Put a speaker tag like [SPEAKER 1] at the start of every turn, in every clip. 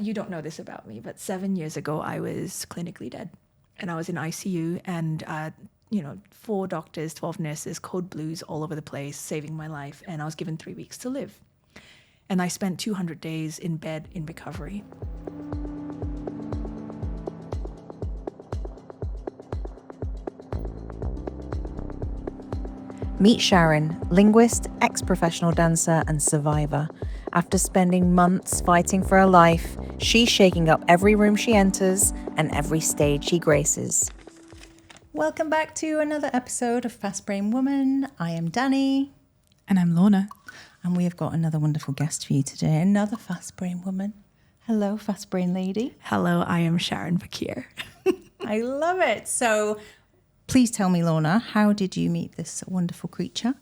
[SPEAKER 1] you don't know this about me, but 7 years ago, I was clinically dead. And I was in ICU and, 4 doctors, 12 nurses, code blues all over the place, saving my life. And I was given 3 weeks to live. And I spent 200 days in bed in recovery.
[SPEAKER 2] Meet Sharon, linguist, ex-professional dancer and survivor. After spending months fighting for her life, she's shaking up every room she enters and every stage she graces. Welcome back to another episode of Fast Brain Woman. I am Danny.
[SPEAKER 3] And I'm Lorna.
[SPEAKER 2] And we have got another wonderful guest for you today, another Fast Brain Woman. Hello, Fast Brain Lady.
[SPEAKER 1] Hello, I am Sharon Pakir.
[SPEAKER 2] I love it. So please tell me, Lorna, how did you meet this wonderful creature?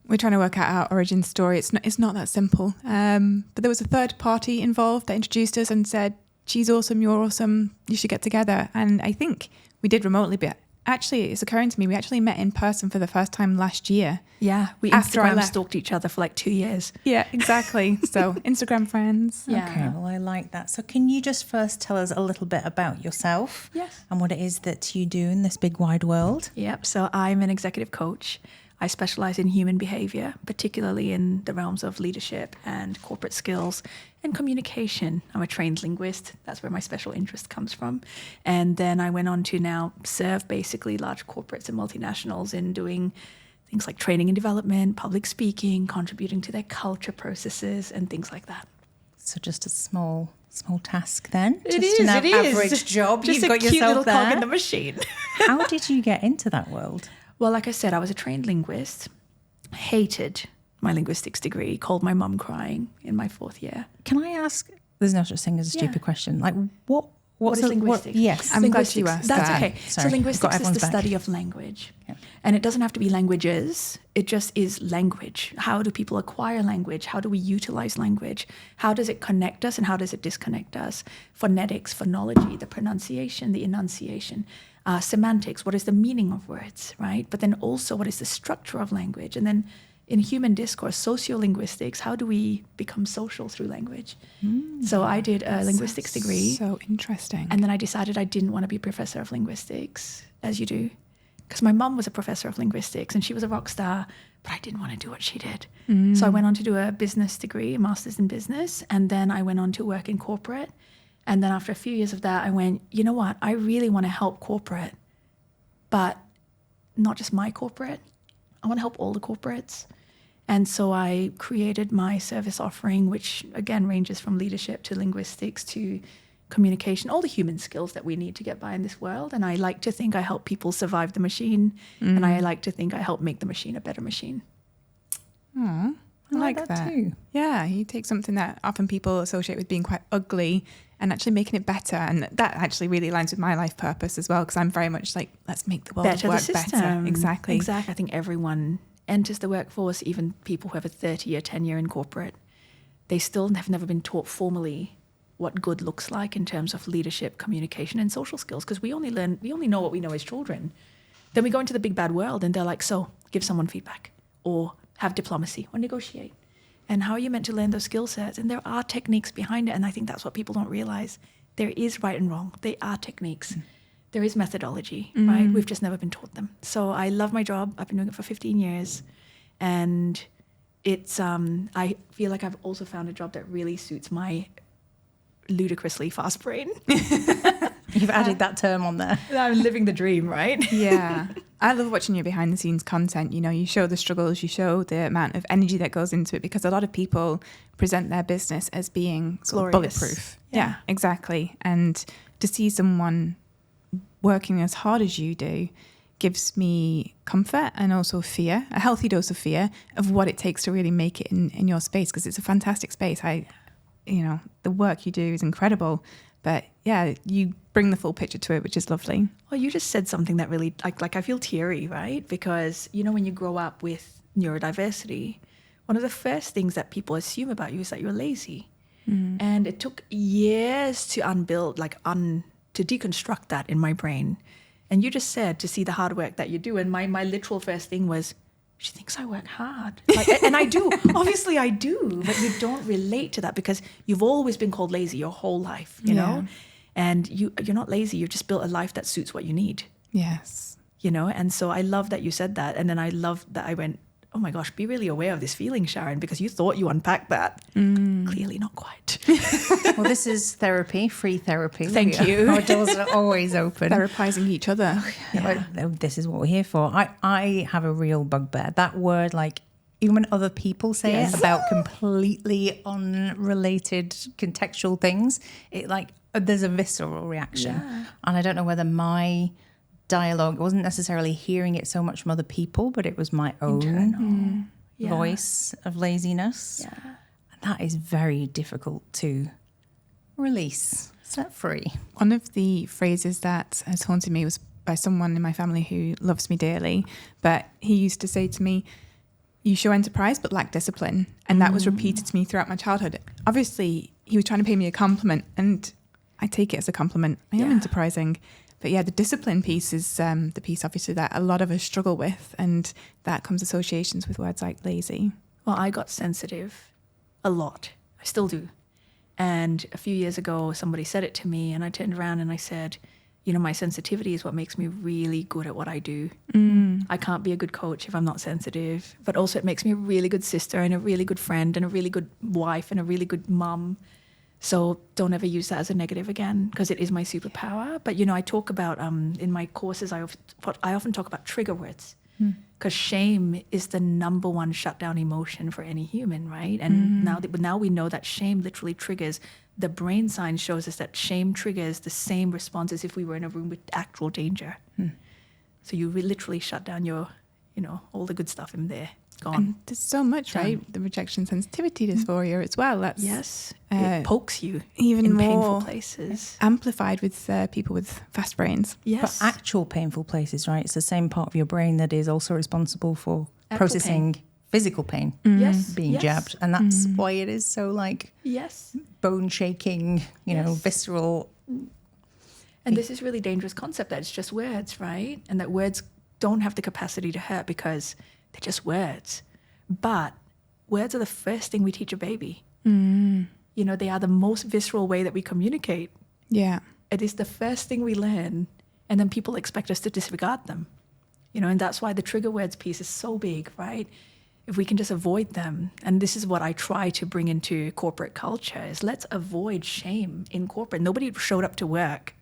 [SPEAKER 3] We're trying to work out our origin story. It's not that simple. But there was a third party involved that introduced us and said, she's awesome, you're awesome, you should get together. And I think we did remotely, but actually it's occurring to me, we actually met in person for the first time last year.
[SPEAKER 1] Yeah, we Instagram stalked each other for like 2 years.
[SPEAKER 3] Yeah, exactly. So Instagram friends.
[SPEAKER 2] Yeah. Okay, well, I like that. So can you just first tell us a little bit about yourself?
[SPEAKER 1] Yes.
[SPEAKER 2] And what it is that you do in this big wide world?
[SPEAKER 1] Yep, so I'm an executive coach. I specialize in human behavior, particularly in the realms of leadership and corporate skills and communication. I'm a trained linguist. That's where my special interest comes from. And then I went on to now serve basically large corporates and multinationals in doing things like training and development, public speaking, contributing to their culture processes and things like that.
[SPEAKER 2] So just a small task then?
[SPEAKER 1] It
[SPEAKER 2] just
[SPEAKER 1] is,
[SPEAKER 2] an
[SPEAKER 1] it is.
[SPEAKER 2] average job.
[SPEAKER 1] Just
[SPEAKER 2] You've got
[SPEAKER 1] a cute
[SPEAKER 2] yourself
[SPEAKER 1] little
[SPEAKER 2] there.
[SPEAKER 1] cog in the machine.
[SPEAKER 2] How did you get into that world?
[SPEAKER 1] Well, like I said, I was a trained linguist, hated my linguistics degree, called my mum crying in my 4th year.
[SPEAKER 2] Can I ask, there's no such thing as a stupid question, like what
[SPEAKER 1] is linguistics?
[SPEAKER 2] Yes.
[SPEAKER 3] I'm glad you asked
[SPEAKER 1] That's
[SPEAKER 3] that.
[SPEAKER 1] okay.
[SPEAKER 2] Sorry,
[SPEAKER 1] so linguistics is the
[SPEAKER 2] back.
[SPEAKER 1] study of language.
[SPEAKER 2] Yeah.
[SPEAKER 1] And it doesn't have to be languages. It just is language. How do people acquire language? How do we utilize language? How does it connect us and how does it disconnect us? Phonetics, phonology, the pronunciation, the enunciation. Semantics, what is the meaning of words, right? But then also what is the structure of language? And then in human discourse, sociolinguistics, how do we become social through language? So I did a linguistics degree.
[SPEAKER 3] So interesting.
[SPEAKER 1] And then I decided I didn't want to be a professor of linguistics, as you do. Because my mum was a professor of linguistics and she was a rock star, but I didn't want to do what she did. So I went on to do a business degree, a master's in business, and then I went on to work in corporate. And then after a few years of that, I went, you know what? I really want to help corporate, but not just my corporate. I want to help all the corporates. And so I created my service offering, which again ranges from leadership to linguistics to communication, all the human skills that we need to get by in this world. And I like to think I help people survive the machine. And I like to think I help make the machine a better machine.
[SPEAKER 3] Aww, I like that
[SPEAKER 2] too.
[SPEAKER 3] Yeah, you take something that often people associate with being quite ugly and actually making it better. And that actually really aligns with my life purpose as well, because I'm very much like, let's make the world
[SPEAKER 1] Better
[SPEAKER 3] work
[SPEAKER 1] the system.
[SPEAKER 3] better. Exactly.
[SPEAKER 1] I think everyone enters the workforce, even people who have a 30-year tenure in corporate, they still have never been taught formally what good looks like in terms of leadership, communication, and social skills, because we only know what we know as children. Then we go into the big bad world and they're like, so give someone feedback or have diplomacy or negotiate. And how are you meant to learn those skill sets? And there are techniques behind it. And I think that's what people don't realize. There is right and wrong. They are techniques. There is methodology, right? We've just never been taught them. So I love my job. I've been doing it for 15 years. And it's, I feel like I've also found a job that really suits my ludicrously fast brain.
[SPEAKER 2] You've added that term on there.
[SPEAKER 1] I'm living the dream, right?
[SPEAKER 3] Yeah. I love watching your behind the scenes content. You know, you show the struggles, you show the amount of energy that goes into it, because a lot of people present their business as being sort of bulletproof. Yeah, exactly. And to see someone working as hard as you do gives me comfort and also fear, a healthy dose of fear of what it takes to really make it in your space, because it's a fantastic space. The work you do is incredible. But yeah, you bring the full picture to it, which is lovely.
[SPEAKER 1] Well, you just said something that really, like I feel teary, right? Because, when you grow up with neurodiversity, one of the first things that people assume about you is that you're lazy. And it took years to to deconstruct that in my brain. And you just said to see the hard work that you do. And my literal first thing was, she thinks I work hard. And I do. Obviously I do. But you don't relate to that because you've always been called lazy your whole life, you know? And you're not lazy. You've just built a life that suits what you need.
[SPEAKER 3] Yes.
[SPEAKER 1] You know? And so I love that you said that. And then I love that I went, oh my gosh, be really aware of this feeling, Sharon, because you thought you unpacked that. Clearly not quite.
[SPEAKER 2] Well, this is therapy, free therapy.
[SPEAKER 1] Thank you.
[SPEAKER 2] Our doors are always open.
[SPEAKER 3] Therapizing each other.
[SPEAKER 2] Yeah. This is what we're here for. I have a real bugbear. That word, like, even when other people say it about completely unrelated contextual things, it like, there's a visceral reaction.
[SPEAKER 1] Yeah.
[SPEAKER 2] And I don't know whether my dialogue, I wasn't necessarily hearing it so much from other people, but it was my own voice of laziness.
[SPEAKER 1] Yeah.
[SPEAKER 2] And that is very difficult to release, set free.
[SPEAKER 3] One of the phrases that has haunted me was by someone in my family who loves me dearly, but he used to say to me, you show enterprise but lack discipline. And that was repeated to me throughout my childhood. Obviously, he was trying to pay me a compliment, and I take it as a compliment. I am enterprising. But yeah, the discipline piece is the piece, obviously, that a lot of us struggle with. And that comes associations with words like lazy.
[SPEAKER 1] Well, I got sensitive a lot. I still do. And a few years ago, somebody said it to me, and I turned around and I said, you know, my sensitivity is what makes me really good at what I do. I can't be a good coach if I'm not sensitive. But also it makes me a really good sister and a really good friend and a really good wife and a really good mum. So don't ever use that as a negative again, because it is my superpower. But, you know, I talk about, in my courses, I often talk about trigger words, because shame is the number one shutdown emotion for any human, right? And now we know that shame literally triggers, the brain science shows us that shame triggers the same response as if we were in a room with actual danger. So you literally shut down your, you know, all the good stuff in there. Gone.
[SPEAKER 3] And there's so much, right? The rejection sensitivity dysphoria as well. That's
[SPEAKER 1] it pokes you
[SPEAKER 3] even
[SPEAKER 1] in
[SPEAKER 3] more
[SPEAKER 1] painful places.
[SPEAKER 3] Amplified with people with fast brains.
[SPEAKER 1] Yes.
[SPEAKER 2] But actual painful places, right? It's the same part of your brain that is also responsible for processing physical pain. Being jabbed. And that's why it is so like bone shaking, you know, visceral.
[SPEAKER 1] And this is really dangerous concept that it's just words, right? And that words don't have the capacity to hurt because they're just words. But words are the first thing we teach a baby. You know, they are the most visceral way that we communicate.
[SPEAKER 3] Yeah.
[SPEAKER 1] It is the first thing we learn, and then people expect us to disregard them. You know, and that's why the trigger words piece is so big, right? If we can just avoid them, and this is what I try to bring into corporate culture, is let's avoid shame in corporate. Nobody showed up to work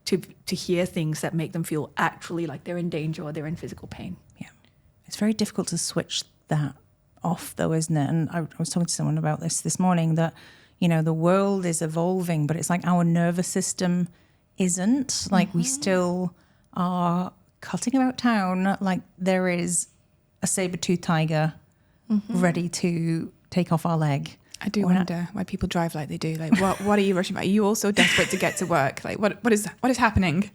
[SPEAKER 1] to hear things that make them feel actually like they're in danger or they're in physical pain.
[SPEAKER 2] Yeah. It's very difficult to switch that off, though, isn't it? And I was talking to someone about this morning, that, you know, the world is evolving, but it's like our nervous system isn't. Like we still are cutting about town like there is a saber-toothed tiger ready to take off our leg.
[SPEAKER 3] I do wonder why people drive like they do. Like, what are you rushing about? Are you also desperate to get to work? Like, what is happening?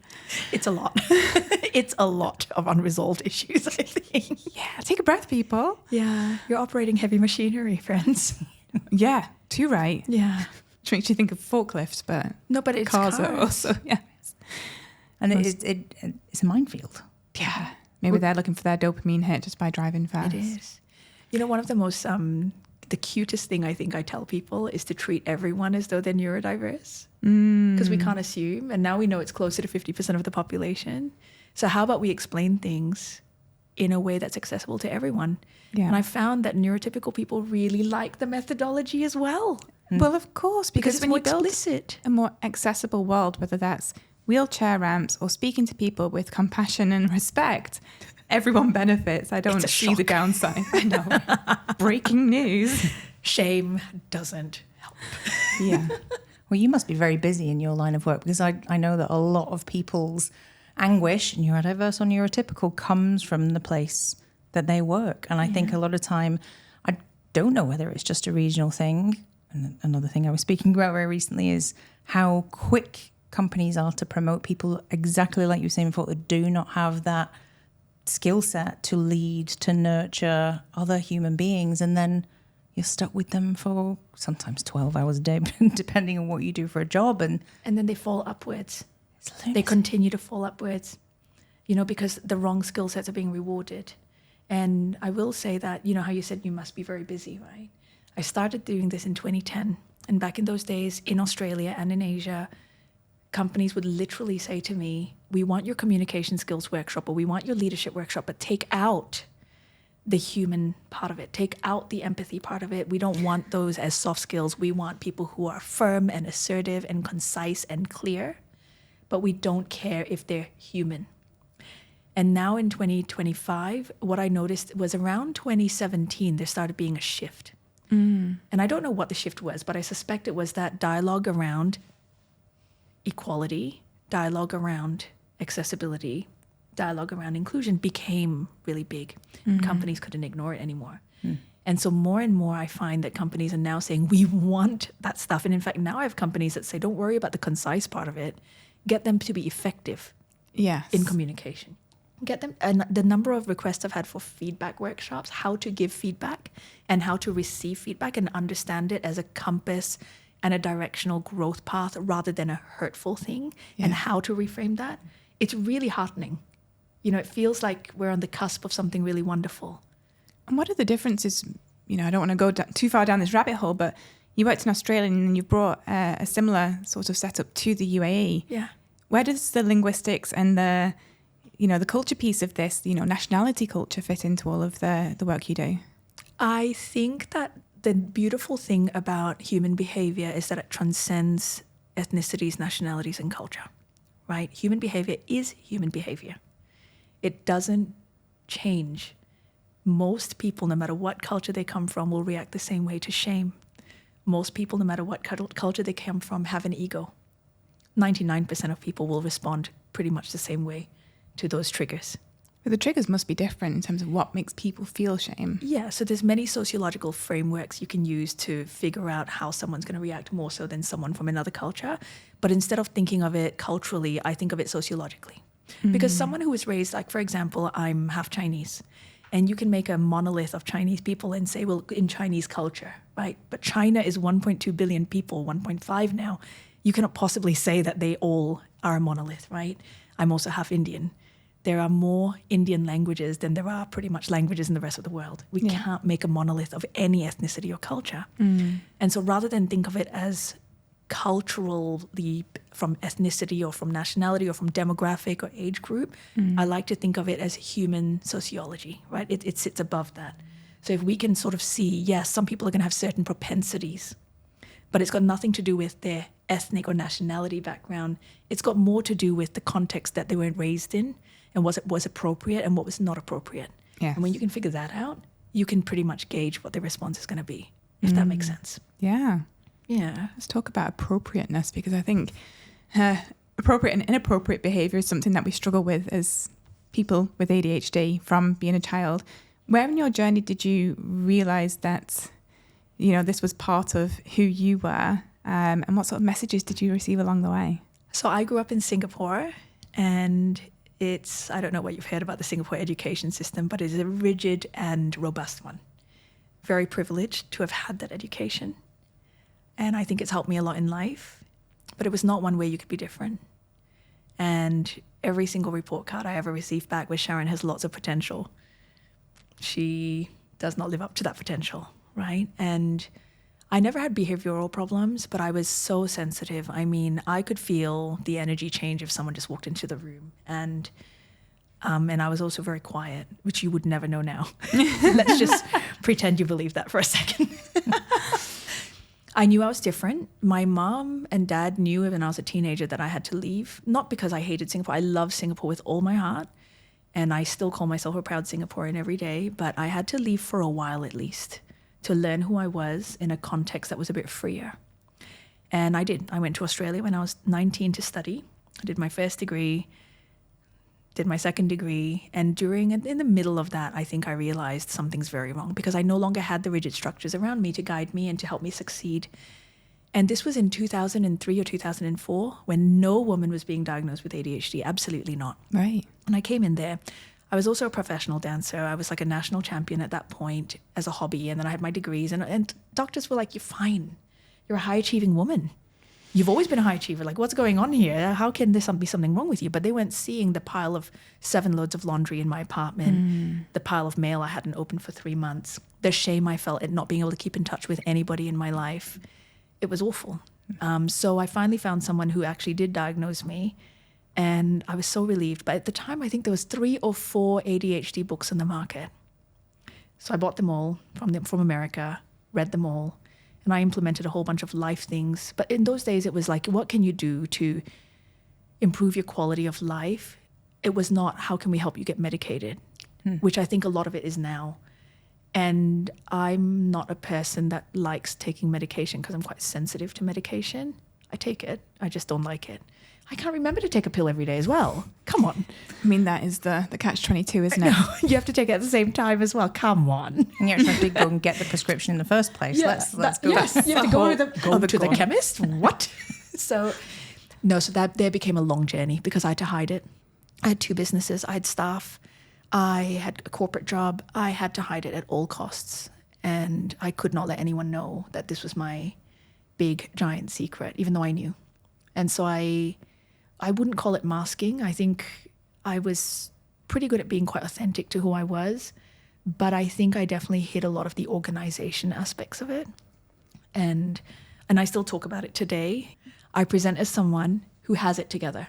[SPEAKER 1] It's a lot. It's a lot of unresolved issues, I think.
[SPEAKER 3] Yeah, take a breath, people.
[SPEAKER 1] Yeah, you're operating heavy machinery, friends.
[SPEAKER 3] Yeah, too right.
[SPEAKER 1] Yeah.
[SPEAKER 3] Which makes you think of forklifts, but
[SPEAKER 1] no, but it's
[SPEAKER 3] cars are also,
[SPEAKER 2] And it's a minefield.
[SPEAKER 3] Yeah. Maybe they're looking for their dopamine hit just by driving fast.
[SPEAKER 1] It is. You know, one of the most... the cutest thing I think I tell people is to treat everyone as though they're neurodiverse, because we can't assume. And now we know it's closer to 50% of the population. So how about we explain things in a way that's accessible to everyone? Yeah. And I found that neurotypical people really like the methodology as well.
[SPEAKER 3] Well, of course, because
[SPEAKER 1] it's
[SPEAKER 3] when
[SPEAKER 1] more
[SPEAKER 3] you build
[SPEAKER 1] explicit.
[SPEAKER 3] A more accessible world, whether that's wheelchair ramps or speaking to people with compassion and respect, everyone benefits. I don't see the downside. I know. Breaking news.
[SPEAKER 1] Shame doesn't help.
[SPEAKER 3] Yeah.
[SPEAKER 2] Well, you must be very busy in your line of work, because I know that a lot of people's anguish, neurodiverse or neurotypical, comes from the place that they work. And I think a lot of time, I don't know whether it's just a regional thing. And another thing I was speaking about very recently is how quick companies are to promote people, exactly like you were saying before, that do not have that skill set to lead, to nurture other human beings, and then you're stuck with them for sometimes 12 hours a day, depending on what you do for a job. And
[SPEAKER 1] then they fall upwards. They continue to fall upwards, you know, because the wrong skill sets are being rewarded. And I will say that, how you said you must be very busy, right? I started doing this in 2010. And back in those days, in Australia and in Asia, companies would literally say to me, we want your communication skills workshop, or we want your leadership workshop, but take out the human part of it. Take out the empathy part of it. We don't want those as soft skills. We want people who are firm and assertive and concise and clear, but we don't care if they're human. And now in 2025, what I noticed was around 2017, there started being a shift. And I don't know what the shift was, but I suspect it was that dialogue around equality, dialogue around accessibility, dialogue around inclusion became really big. Companies couldn't ignore it anymore. And so more and more I find that companies are now saying, we want that stuff. And in fact, now I have companies that say, don't worry about the concise part of it. Get them to be effective in communication. Get them. And the number of requests I've had for feedback workshops, how to give feedback and how to receive feedback and understand it as a compass and a directional growth path rather than a hurtful thing, and how to reframe that. It's really heartening. It feels like we're on the cusp of something really wonderful.
[SPEAKER 3] And what are the differences? I don't want to go too far down this rabbit hole, but you worked in Australia and you've brought a similar sort of setup to the UAE.
[SPEAKER 1] Yeah.
[SPEAKER 3] Where does the linguistics and the culture piece of this, nationality culture fit into all of the work you do?
[SPEAKER 1] I think that the beautiful thing about human behavior is that it transcends ethnicities, nationalities, and culture, right? Human behavior is human behavior. It doesn't change. Most people, no matter what culture they come from, will react the same way to shame. Most people, no matter what culture they come from, have an ego. 99% of people will respond pretty much the same way to those triggers.
[SPEAKER 3] But the triggers must be different in terms of what makes people feel shame.
[SPEAKER 1] Yeah, so there's many sociological frameworks you can use to figure out how someone's going to react more so than someone from another culture. But instead of thinking of it culturally, I think of it sociologically. Because someone who was raised, like, for example, I'm half Chinese, and you can make a monolith of Chinese people and say, well, in Chinese culture, right? But China is 1.2 billion people, 1.5 now. You cannot possibly say that they all are a monolith, right? I'm also half Indian. There are more Indian languages than there are pretty much languages in the rest of the world. We can't make a monolith of any ethnicity or culture. And so rather than think of it as culturally from ethnicity or from nationality or from demographic or age group, I like to think of it as human sociology, right? It sits above that. So if we can sort of see, yes, some people are going to have certain propensities, but it's got nothing to do with their ethnic or nationality background. It's got more to do with the context that they were raised in and what was appropriate and what was not appropriate.
[SPEAKER 3] Yes.
[SPEAKER 1] And when you can figure that out, you can pretty much gauge what the response is going to be, if that makes sense.
[SPEAKER 3] Yeah.
[SPEAKER 1] Yeah.
[SPEAKER 3] Let's talk about appropriateness, because I think appropriate and inappropriate behavior is something that we struggle with as people with ADHD from being a child. Where in your journey did you realize that, this was part of who you were, and what sort of messages did you receive along the way?
[SPEAKER 1] So I grew up in Singapore, and I don't know what you've heard about the Singapore education system, but it is a rigid and robust one. Very privileged to have had that education. And I think it's helped me a lot in life, but it was not one way you could be different. And every single report card I ever received back was Sharon has lots of potential. She does not live up to that potential, right? And I never had behavioral problems, but I was so sensitive. I mean, I could feel the energy change if someone just walked into the room. And I was also very quiet, which you would never know now. Let's just pretend you believe that for a second. I knew I was different. My mom and dad knew when I was a teenager that I had to leave, not because I hated Singapore. I love Singapore with all my heart, and I still call myself a proud Singaporean every day, but I had to leave for a while at least to learn who I was in a context that was a bit freer. And I did. I went to Australia when I was 19 to study. I did my first degree, did my second degree, and in the middle of that, I think I realized something's very wrong because I no longer had the rigid structures around me to guide me and to help me succeed. And this was in 2003 or 2004 when no woman was being diagnosed with ADHD, absolutely not.
[SPEAKER 3] Right.
[SPEAKER 1] When I came in there, I was also a professional dancer. I was like a national champion at that point as a hobby, and then I had my degrees, and doctors were like, you're fine. You're a high-achieving woman. you've always been a high achiever. Like, what's going on here? How can there be something wrong with you? But they weren't seeing the pile of 7 loads of laundry in my apartment, the pile of mail I hadn't opened for 3 months, the shame I felt at not being able to keep in touch with anybody in my life. It was awful. So I finally found someone who actually did diagnose me, and I was so relieved. But at the time, I think there was 3 or 4 ADHD books in the market. So I bought them all from America, read them all, and I implemented a whole bunch of life things. But in those days, it was like, what can you do to improve your quality of life? It was not, how can we help you get medicated, which I think a lot of it is now. And I'm not a person that likes taking medication because I'm quite sensitive to medication. I take it. I just don't like it. I can't remember to take a pill every day as well. Come on.
[SPEAKER 3] I mean, that is the catch-22, isn't it?
[SPEAKER 1] No, you have to take it at the same time as well. Come on.
[SPEAKER 2] And you actually have to go and get the prescription in the first place.
[SPEAKER 1] Yeah,
[SPEAKER 2] Let's go.
[SPEAKER 1] Yes, you have to go to the chemist. What? So that there became a long journey because I had to hide it. I had 2 businesses. I had staff. I had a corporate job. I had to hide it at all costs. And I could not let anyone know that this was my big, giant secret, even though I knew. And so I wouldn't call it masking. I think I was pretty good at being quite authentic to who I was, but I think I definitely hid a lot of the organization aspects of it. And I still talk about it today. I present as someone who has it together.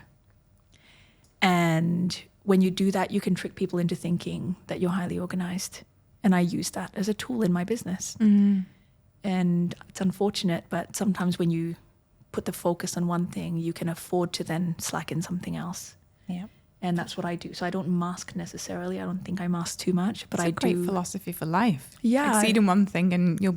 [SPEAKER 1] And when you do that, you can trick people into thinking that you're highly organized. And I use that as a tool in my business. And it's unfortunate, but sometimes when you put the focus on one thing, you can afford to then slack in something else.
[SPEAKER 2] Yeah.
[SPEAKER 1] And that's what I do. So I don't mask necessarily. I don't think I mask too much, but I do.
[SPEAKER 3] It's a great philosophy for life.
[SPEAKER 1] Yeah.
[SPEAKER 3] Exceed in one thing and you'll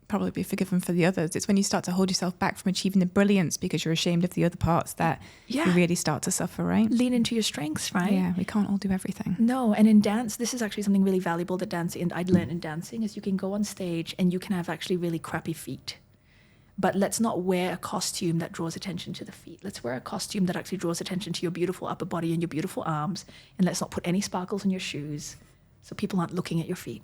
[SPEAKER 3] probably be forgiven for the others. It's when you start to hold yourself back from achieving the brilliance because you're ashamed of the other parts that you really start to suffer, right?
[SPEAKER 1] Lean into your strengths, right?
[SPEAKER 3] Yeah, we can't all do everything.
[SPEAKER 1] No, and in dance, this is actually something really valuable that I'd learned in dancing, is you can go on stage and you can have actually really crappy feet. But let's not wear a costume that draws attention to the feet. Let's wear a costume that actually draws attention to your beautiful upper body and your beautiful arms. And let's not put any sparkles on your shoes so people aren't looking at your feet,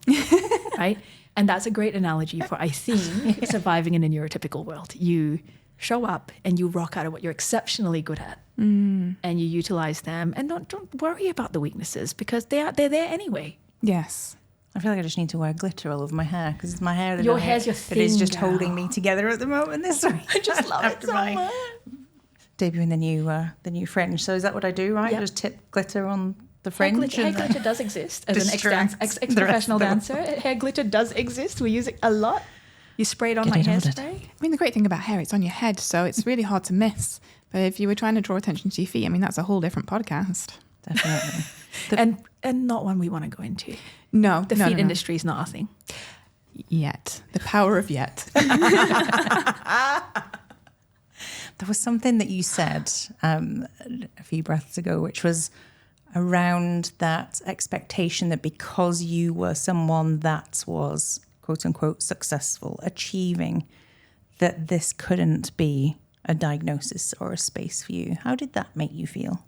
[SPEAKER 1] right? And that's a great analogy for, I think, surviving in a neurotypical world. You show up and you rock out of what you're exceptionally good at, and you utilize them. And don't worry about the weaknesses because they're there anyway.
[SPEAKER 3] Yes.
[SPEAKER 2] I feel like I just need to wear glitter all over my hair because it's my hair that
[SPEAKER 1] Your hair's your thing,
[SPEAKER 2] that is just
[SPEAKER 1] girl.
[SPEAKER 2] holding me together at the moment. This week.
[SPEAKER 1] I just love it so much.
[SPEAKER 2] Debuting the new fringe. So is that what I do, right?
[SPEAKER 1] Yep.
[SPEAKER 2] Just tip glitter on the fringe.
[SPEAKER 1] Hair glitter does exist as an
[SPEAKER 2] distracts the
[SPEAKER 1] ex-professional
[SPEAKER 2] rest of
[SPEAKER 1] dancer. Hair glitter does exist. We use it a lot. You spray it on like hairspray.
[SPEAKER 3] I mean, the great thing about hair, it's on your head, so it's really hard to miss. But if you were trying to draw attention to your feet, I mean, that's a whole different podcast.
[SPEAKER 2] Definitely.
[SPEAKER 1] And not one we want to go into.
[SPEAKER 3] No.
[SPEAKER 1] The feet industry is not our thing.
[SPEAKER 3] Yet. The power of yet.
[SPEAKER 2] There was something that you said a few breaths ago, which was around that expectation that because you were someone that was, quote unquote, successful, achieving, that this couldn't be a diagnosis or a space for you. How did that make you feel?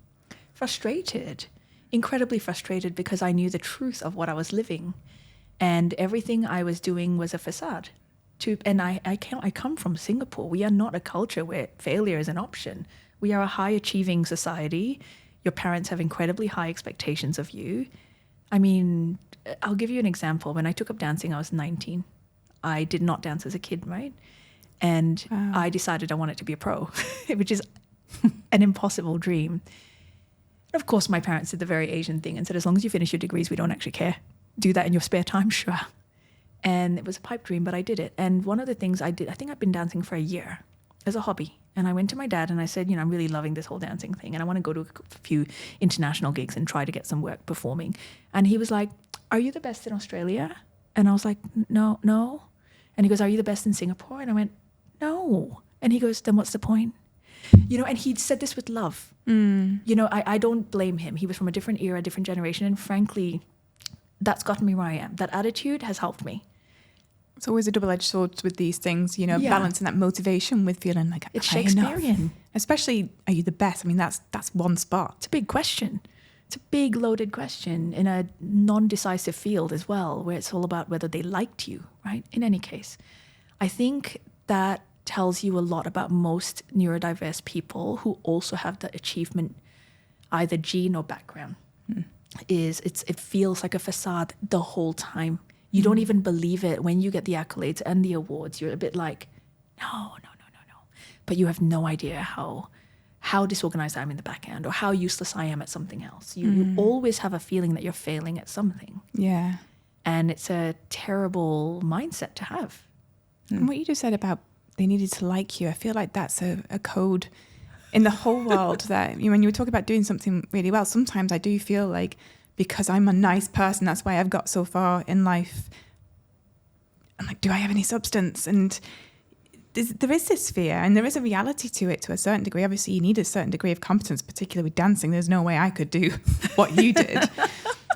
[SPEAKER 2] Frustrated.
[SPEAKER 1] Incredibly frustrated because I knew the truth of what I was living. And everything I was doing was a facade. And I come from Singapore. We are not a culture where failure is an option. We are a high achieving society. Your parents have incredibly high expectations of you. I mean, I'll give you an example. When I took up dancing, I was 19. I did not dance as a kid, right? And I decided I wanted to be a pro, which is an impossible dream. Of course, my parents did the very Asian thing and said, as long as you finish your degrees, we don't actually care. Do that in your spare time, sure. And it was a pipe dream, but I did it. And one of the things I did, I think I'd been dancing for a year as a hobby. And I went to my dad and I said, I'm really loving this whole dancing thing. And I want to go to a few international gigs and try to get some work performing. And he was like, are you the best in Australia? And I was like, no. And he goes, are you the best in Singapore? And I went, no. And he goes, then what's the point? And he'd said this with love. I don't blame him. He was from a different era, different generation. And frankly, that's gotten me where I am. That attitude has helped me.
[SPEAKER 3] It's always a double-edged sword with these things, balancing that motivation with feeling like,
[SPEAKER 1] it's Shakespearean.
[SPEAKER 3] Especially, are you the best? I mean, that's one spot.
[SPEAKER 1] It's a big question. It's a big loaded question in a non-decisive field as well, where it's all about whether they liked you, right? In any case, I think that tells you a lot about most neurodiverse people who also have the achievement, either gene or background, is it feels like a facade the whole time. You don't even believe it when you get the accolades and the awards. You're a bit like, no. But you have no idea how disorganized I am in the back end or how useless I am at something else. You always have a feeling that you're failing at something.
[SPEAKER 3] Yeah.
[SPEAKER 1] And it's a terrible mindset to have.
[SPEAKER 3] And what you just said about they needed to like you, I feel like that's a code in the whole world that when you talk about doing something really well, sometimes I do feel like because I'm a nice person, that's why I've got so far in life. I'm like, do I have any substance? And there is this fear and there is a reality to it to a certain degree. Obviously, you need a certain degree of competence, particularly with dancing. There's no way I could do what you did.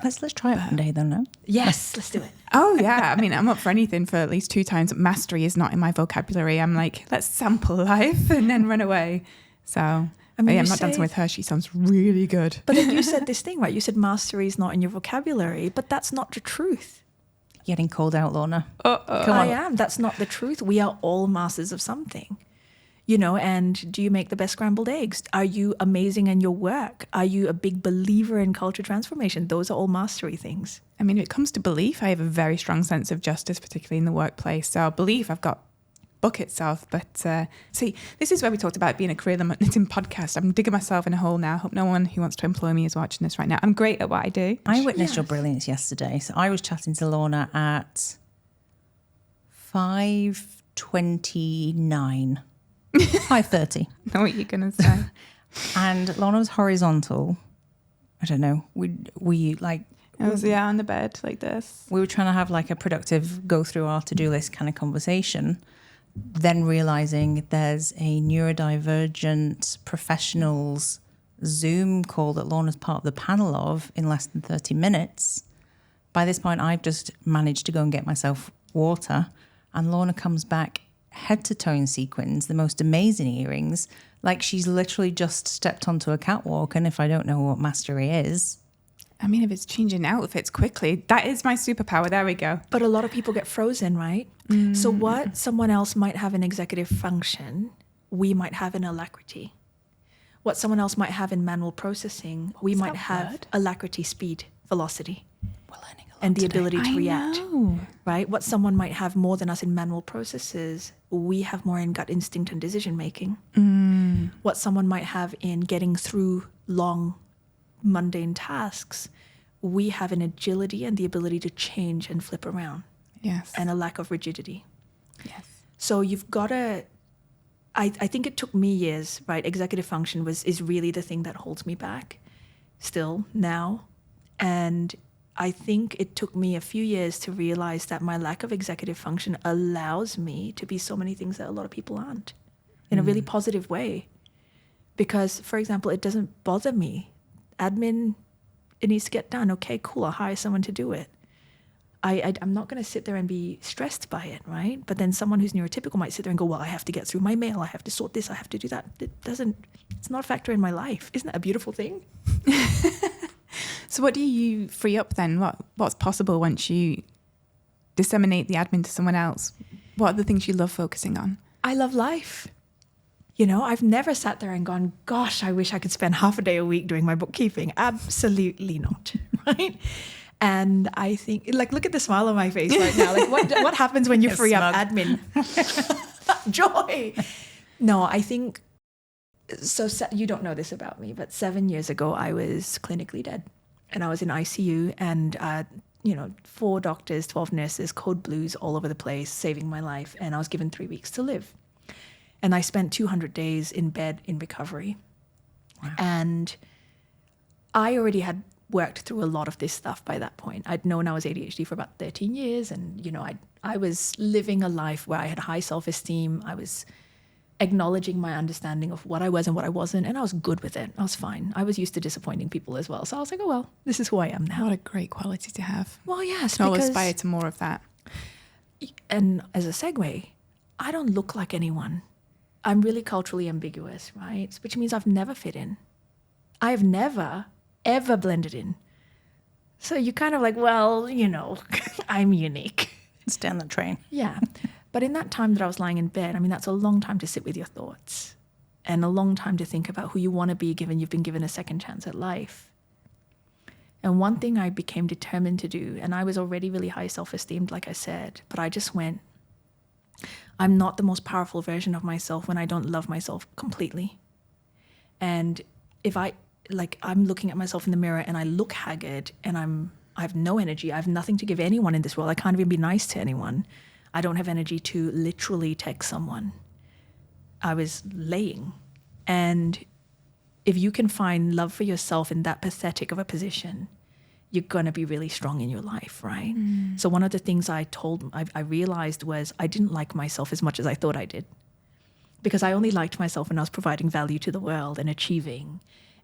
[SPEAKER 2] Let's try it one day then, no?
[SPEAKER 1] Yes, let's do it.
[SPEAKER 3] Oh, yeah. I mean, I'm up for anything for at least 2 times. Mastery is not in my vocabulary. I'm like, let's sample life and then run away. So, I mean, I'm not dancing with her. She sounds really good.
[SPEAKER 1] But then you said this thing, right? You said mastery is not in your vocabulary, but that's not the truth.
[SPEAKER 2] Getting called out, Lorna.
[SPEAKER 1] Come on. I am. That's not the truth. We are all masters of something. And do you make the best scrambled eggs? Are you amazing in your work? Are you a big believer in culture transformation? Those are all mastery things.
[SPEAKER 3] I mean, when it comes to belief, I have a very strong sense of justice, particularly in the workplace. So belief, I've got buckets of. But see, this is where we talked about being a career limiting podcast. I'm digging myself in a hole now. I hope no one who wants to employ me is watching this right now. I'm great at what I do.
[SPEAKER 2] I witnessed your brilliance yesterday. So I was chatting to Lorna at 5:29. 5:30.
[SPEAKER 3] Know what you're going to say.
[SPEAKER 2] And Lorna was horizontal. I don't know. We like...
[SPEAKER 3] I was, on the bed like this.
[SPEAKER 2] We were trying to have like a productive go through our to-do list kind of conversation. Then realizing there's a neurodivergent professionals Zoom call that Lorna's part of the panel of in less than 30 minutes. By this point, I've just managed to go and get myself water. And Lorna comes back head to toe in sequins, the most amazing earrings. Like she's literally just stepped onto a catwalk. And if I don't know what mastery is...
[SPEAKER 3] I mean, if it's changing outfits quickly, that is my superpower. There we go.
[SPEAKER 1] But a lot of people get frozen, right? So what someone else might have in executive function, we might have in alacrity. What someone else might have in manual processing, we might have alacrity, speed, velocity.
[SPEAKER 2] We're learning a lot
[SPEAKER 1] and the
[SPEAKER 2] today.
[SPEAKER 1] ability to react,
[SPEAKER 3] know.
[SPEAKER 1] right? What someone might have more than us in manual processes, we have more in gut instinct and decision making. What someone might have in getting through long, mundane tasks, we have an agility and the ability to change and flip around.
[SPEAKER 3] Yes.
[SPEAKER 1] And a lack of rigidity.
[SPEAKER 3] Yes.
[SPEAKER 1] So you've got to, I think it took me years, right? Executive function is really the thing that holds me back still now. And I think it took me a few years to realize that my lack of executive function allows me to be so many things that a lot of people aren't in a really positive way. Because, for example, it doesn't bother me. Admin, it needs to get done. Okay, cool. I'll hire someone to do it. I'm not going to sit there and be stressed by it, right? But then someone who's neurotypical might sit there and go, well, I have to get through my mail. I have to sort this. I have to do that. It's not a factor in my life. Isn't that a beautiful thing?
[SPEAKER 3] So what do you free up then? What's possible once you disseminate the admin to someone else? What are the things you love focusing on?
[SPEAKER 1] I love life. I've never sat there and gone, gosh, I wish I could spend half a day a week doing my bookkeeping. Absolutely not, right? And I think, look at the smile on my face right now. What happens when you free up admin? Joy. No, I think, so you don't know this about me, but 7 years ago, I was clinically dead. And I was in ICU and, 4 doctors, 12 nurses, code blues all over the place, saving my life. And I was given 3 weeks to live. And I spent 200 days in bed in recovery. Wow. And I already had worked through a lot of this stuff by that point. I'd known I was ADHD for about 13 years. And, I was living a life where I had high self-esteem. I was acknowledging my understanding of what I was and what I wasn't. And I was good with it. I was fine. I was used to disappointing people as well. So I was like, oh, well, this is who I am now.
[SPEAKER 3] What a great quality to have.
[SPEAKER 1] Well, yes.
[SPEAKER 3] I'll aspire to more of that.
[SPEAKER 1] And as a segue, I don't look like anyone. I'm really culturally ambiguous, right? Which means I've never fit in. I've never, ever blended in. So you're kind of like, well, I'm unique.
[SPEAKER 2] Stay on the train.
[SPEAKER 1] Yeah. But in that time that I was lying in bed, I mean, that's a long time to sit with your thoughts and a long time to think about who you want to be given you've been given a second chance at life. And one thing I became determined to do, and I was already really high self-esteemed, like I said, but I just went, I'm not the most powerful version of myself when I don't love myself completely. And if I'm looking at myself in the mirror and I look haggard and I have no energy, I have nothing to give anyone in this world, I can't even be nice to anyone. I don't have energy to literally text someone. I was laying. And if you can find love for yourself in that pathetic of a position, you're going to be really strong in your life, right? So one of the things I realized was I didn't like myself as much as I thought I did, because I only liked myself when I was providing value to the world and achieving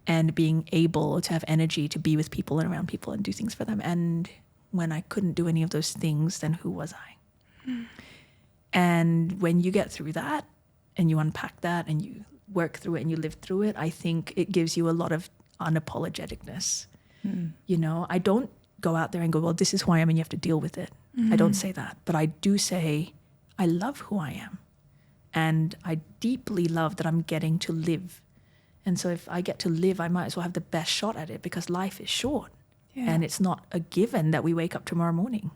[SPEAKER 1] and being able to have energy to be with people and around people and do things for them. And when I couldn't do any of those things, then who was I? And when you get through that and you unpack that and you work through it and you live through it, I think it gives you a lot of unapologeticness. You know, I don't go out there and go, well, this is who I am and you have to deal with it. I don't say that, but I do say, I love who I am. And I deeply love that I'm getting to live. And so if I get to live, I might as well have the best shot at it, because life is short. And it's not a given that we wake up tomorrow morning.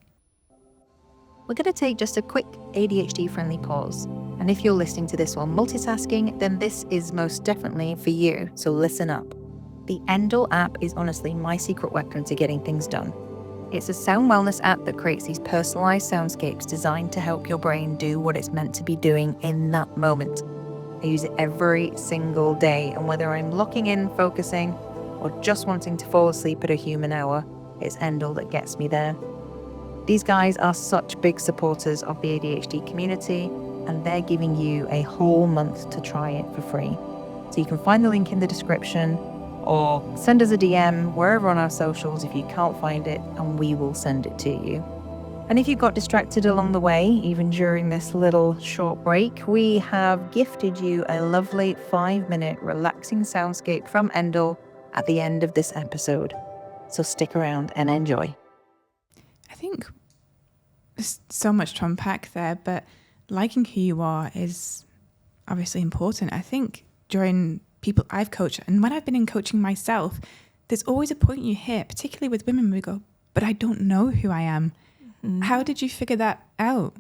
[SPEAKER 2] We're going to take just a quick ADHD-friendly pause. And if you're listening to this while multitasking, then this is most definitely for you, so listen up. The Endel app is honestly my secret weapon to getting things done. It's a sound wellness app that creates these personalized soundscapes designed to help your brain do what it's meant to be doing in that moment. I use it every single day, and whether I'm locking in, focusing, or just wanting to fall asleep at a human hour, it's Endel that gets me there. These guys are such big supporters of the ADHD community, and they're giving you a whole month to try it for free. So you can find the link in the description, or send us a DM wherever on our socials if you can't find it, and we will send it to you. And if you got distracted along the way, even during this little short break, we have gifted you a lovely 5-minute relaxing soundscape from Endel at the end of this episode. So stick around and enjoy.
[SPEAKER 3] I think there's so much to unpack there, but liking who you are is obviously important. I think during people I've coached, and when I've been in coaching myself, there's always a point you hit, particularly with women, where we go, but I don't know who I am. How did you figure that out?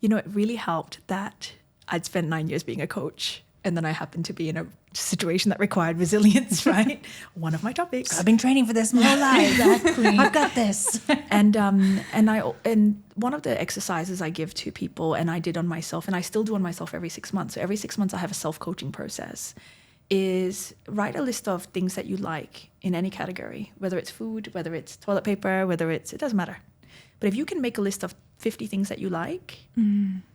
[SPEAKER 1] You know, it really helped that I'd spent 9 years being a coach, and then I happened to be in a situation that required resilience, right? One of my topics.
[SPEAKER 2] I've been training for this my whole life. Exactly. I've got this.
[SPEAKER 1] And one of the exercises I give to people, and I did on myself, and I still do on myself every 6 months. So every 6 months I have a self-coaching process, is write a list of things that you like in any category, whether it's food, whether it's toilet paper, it doesn't matter. But if you can make a list of 50 things that you like,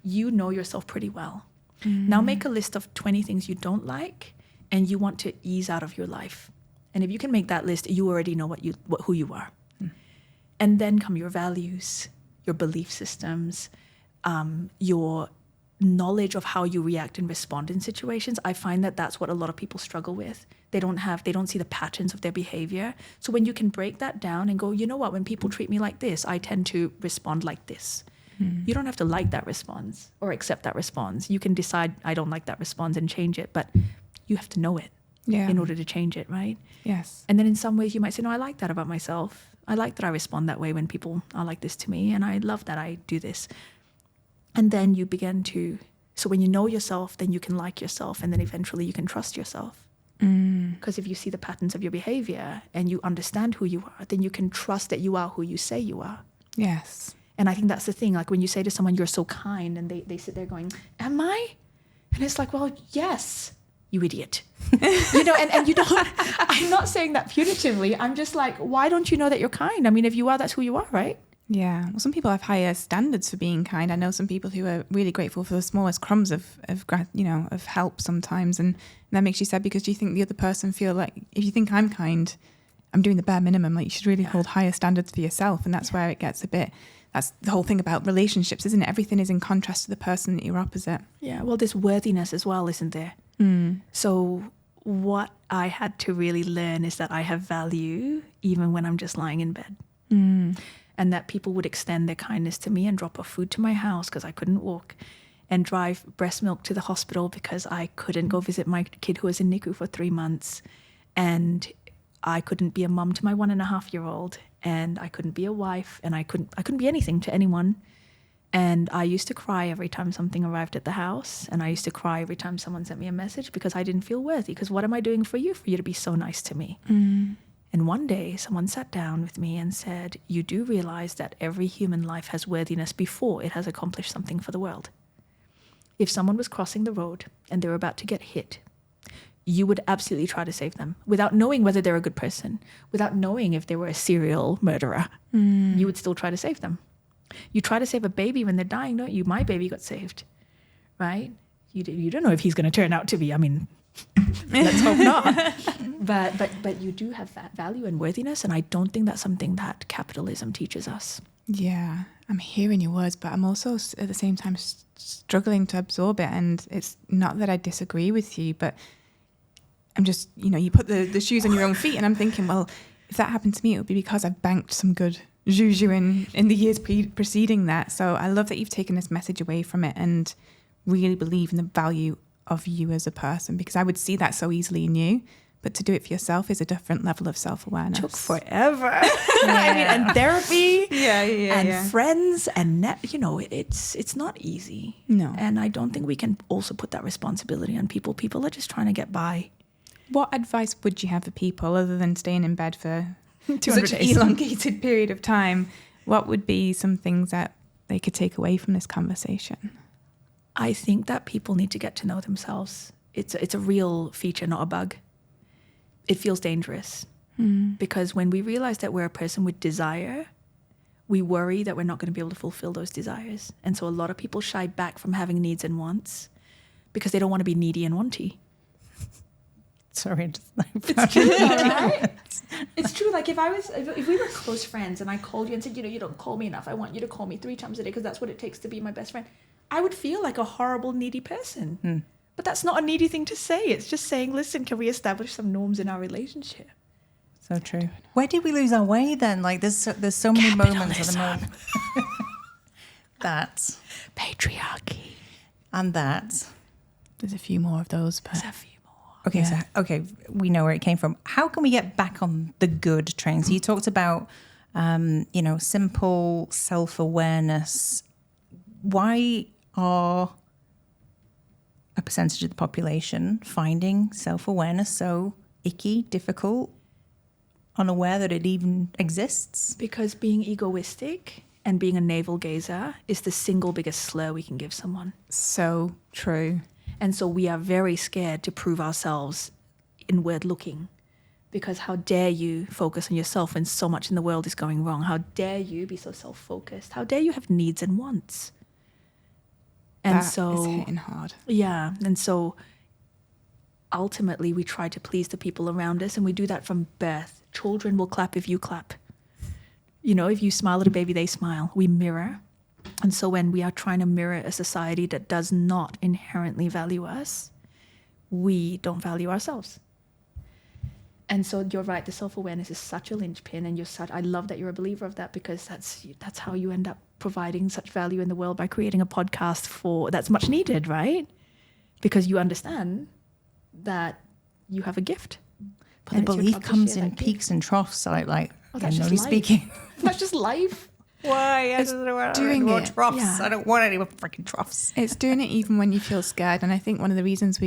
[SPEAKER 1] you know yourself pretty well. Now make a list of 20 things you don't like and you want to ease out of your life. And if you can make that list, you already know who you are. And then come your values, your belief systems, your knowledge of how you react and respond in situations. I find that that's what a lot of people struggle with. They don't see the patterns of their behavior. So when you can break that down and go, you know what, when people treat me like this, I tend to respond like this. You don't have to like that response or accept that response. You can decide, I don't like that response, and change it, but you have to know it in order to change it, right?
[SPEAKER 3] Yes.
[SPEAKER 1] And then in some ways you might say, no, I like that about myself. I like that I respond that way when people are like this to me, and I love that I do this. And then you begin to, so when you know yourself, then you can like yourself, and then eventually you can trust yourself. Because if you see the patterns of your behavior and you understand who you are, then you can trust that you are who you say you are.
[SPEAKER 3] Yes.
[SPEAKER 1] And I think that's the thing, like when you say to someone, you're so kind, and they sit there going, am I? And it's like, well, yes, you idiot. You know, and you don't, I'm not saying that punitively. I'm just like, why don't you know that you're kind? I mean, if you are, that's who you are, right?
[SPEAKER 3] Yeah. Well, some people have higher standards for being kind. I know some people who are really grateful for the smallest crumbs of help sometimes. And that makes you sad, because you think the other person feel like, if you think I'm kind, I'm doing the bare minimum. Like, you should really hold higher standards for yourself. And that's where it gets a bit, that's the whole thing about relationships, isn't it? Everything is in contrast to the person that you're opposite.
[SPEAKER 1] Yeah. Well, there's worthiness as well, isn't there? So what I had to really learn is that I have value even when I'm just lying in bed. And and that people would extend their kindness to me and drop off food to my house because I couldn't walk, and drive breast milk to the hospital because I couldn't go visit my kid who was in NICU for 3 months, and I couldn't be a mum to my 1.5-year-old, and I couldn't be a wife, and I couldn't be anything to anyone. And I used to cry every time something arrived at the house, and I used to cry every time someone sent me a message because I didn't feel worthy. Because what am I doing for you to be so nice to me? And one day someone sat down with me and said, you do realize that every human life has worthiness before it has accomplished something for the world. If someone was crossing the road and they were about to get hit, you would absolutely try to save them without knowing whether they're a good person, without knowing if they were a serial murderer. You would still try to save them. You try to save a baby when they're dying, don't you? My baby got saved, right? You don't know if he's going to turn out to be, I mean, let's hope not. But you do have that value and worthiness, and I don't think that's something that capitalism teaches us.
[SPEAKER 3] Yeah, I'm hearing your words, but I'm also at the same time struggling to absorb it. And it's not that I disagree with you, but I'm just, you put the shoes on your own feet, and I'm thinking, well, if that happened to me, it would be because I've banked some good juju in the years preceding that. So I love that you've taken this message away from it and really believe in the value of you as a person, because I would see that so easily in you. But to do it for yourself is a different level of self-awareness.
[SPEAKER 1] Took forever. I mean, and therapy, and friends, and it's not easy.
[SPEAKER 3] No.
[SPEAKER 1] And I don't think we can also put that responsibility on people. People are just trying to get by.
[SPEAKER 3] What advice would you have for people other than staying in bed for
[SPEAKER 1] 200
[SPEAKER 3] such an
[SPEAKER 1] days.
[SPEAKER 3] elongated period of time? What would be some things that they could take away from this conversation?
[SPEAKER 1] I think that people need to get to know themselves. It's a real feature, not a bug. It feels dangerous because when we realize that we're a person with desire, we worry that we're not going to be able to fulfill those desires. And so a lot of people shy back from having needs and wants because they don't want to be needy and wanty.
[SPEAKER 2] Sorry,
[SPEAKER 1] it's true, right? It's true. Like if we were close friends and I called you and said, you don't call me enough, I want you to call me 3 times a day because that's what it takes to be my best friend, I would feel like a horrible needy person. But that's not a needy thing to say. It's just saying, listen, can we establish some norms in our relationship?
[SPEAKER 2] So true. Where did we lose our way then? Like there's so many moments at the moment. That
[SPEAKER 1] patriarchy,
[SPEAKER 2] and that
[SPEAKER 3] there's a few more of those. But
[SPEAKER 1] there's a few more.
[SPEAKER 2] Okay, so we know where it came from. How can we get back on the good train? So you talked about simple self-awareness. Why are a percentage of the population finding self-awareness so icky, difficult, unaware that it even exists?
[SPEAKER 1] Because being egoistic and being a navel gazer is the single biggest slur we can give someone.
[SPEAKER 3] So true.
[SPEAKER 1] And so we are very scared to prove ourselves inward looking, because how dare you focus on yourself when so much in the world is going wrong? How dare you be so self-focused? How dare you have needs and wants? And
[SPEAKER 3] that
[SPEAKER 1] so
[SPEAKER 3] is hitting hard.
[SPEAKER 1] Yeah. And so ultimately we try to please the people around us, and we do that from birth. Children will clap if you clap. If you smile at a baby, they smile. We mirror. And so when we are trying to mirror a society that does not inherently value us, we don't value ourselves. And so you're right, the self-awareness is such a linchpin, and I love that you're a believer of that, because that's how you end up providing such value in the world, by creating a podcast that's much needed, right? Because you understand that you have a gift.
[SPEAKER 2] But the belief comes in peaks and troughs, like
[SPEAKER 1] that's just life.
[SPEAKER 2] Speaking.
[SPEAKER 1] That's just life.
[SPEAKER 2] Why? I don't want any more troughs.
[SPEAKER 1] Yeah.
[SPEAKER 2] I don't want any more freaking troughs.
[SPEAKER 3] It's doing it even when you feel scared. And I think one of the reasons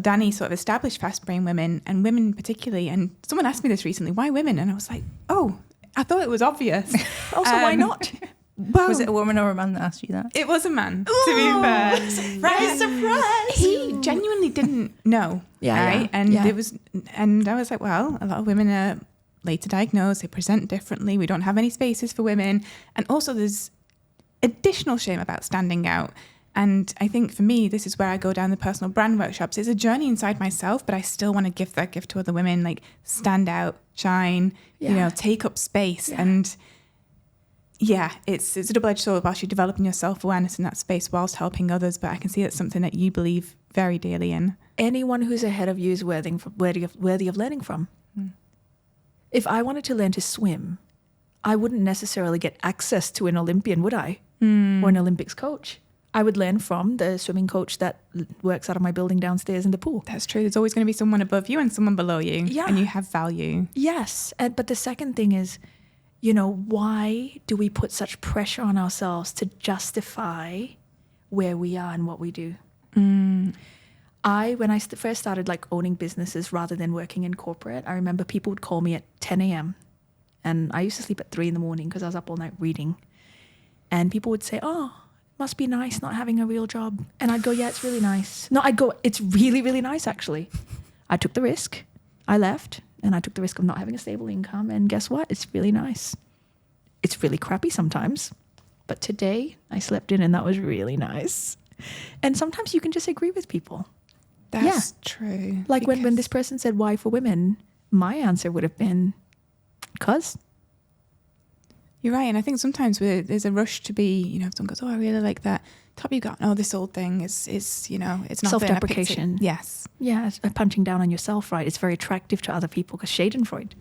[SPEAKER 3] Danny sort of established fast brain women, and women particularly, and someone asked me this recently, why women? And I was like, I thought it was obvious.
[SPEAKER 1] Also, why not?
[SPEAKER 2] Well, was it a woman or a man that asked you that?
[SPEAKER 3] It was a man, to be fair.
[SPEAKER 1] Surprise!
[SPEAKER 3] He genuinely didn't know. Right? And and I was like, well, a lot of women are later diagnosed, they present differently, we don't have any spaces for women. And also there's additional shame about standing out. And I think for me, this is where I go down the personal brand workshops. It's a journey inside myself, but I still want to give that gift to other women, like stand out, shine, take up space. Yeah. And it's a double-edged sword whilst you're developing your self-awareness in that space whilst helping others. But I can see it's something that you believe very dearly in.
[SPEAKER 1] Anyone who's ahead of you is worthy of learning from. If I wanted to learn to swim, I wouldn't necessarily get access to an Olympian, would I? Or an Olympics coach. I would learn from the swimming coach that works out of my building downstairs in the pool.
[SPEAKER 3] That's true. There's always going to be someone above you and someone below you.
[SPEAKER 1] Yeah.
[SPEAKER 3] And you have value.
[SPEAKER 1] Yes. But the second thing is, why do we put such pressure on ourselves to justify where we are and what we do? When I first started like owning businesses rather than working in corporate, I remember people would call me at 10 a.m. and I used to sleep at 3 a.m. because I was up all night reading. And people would say, oh, must be nice not having a real job. And I'd go, yeah, it's really nice. No, I'd go, it's really, really nice, actually. I took the risk. I left and I took the risk of not having a stable income. And guess what? It's really nice. It's really crappy sometimes. But today I slept in and that was really nice. And sometimes you can just agree with people.
[SPEAKER 3] That's true.
[SPEAKER 1] Like when this person said, why for women? My answer would have been, because.
[SPEAKER 3] You're right. And I think sometimes there's a rush to be, if someone goes, oh, I really like that top you got. Oh, this old thing is it's not
[SPEAKER 1] self-deprecation.
[SPEAKER 3] Yes.
[SPEAKER 1] Yeah. It's punching down on yourself, right? It's very attractive to other people because Schadenfreude.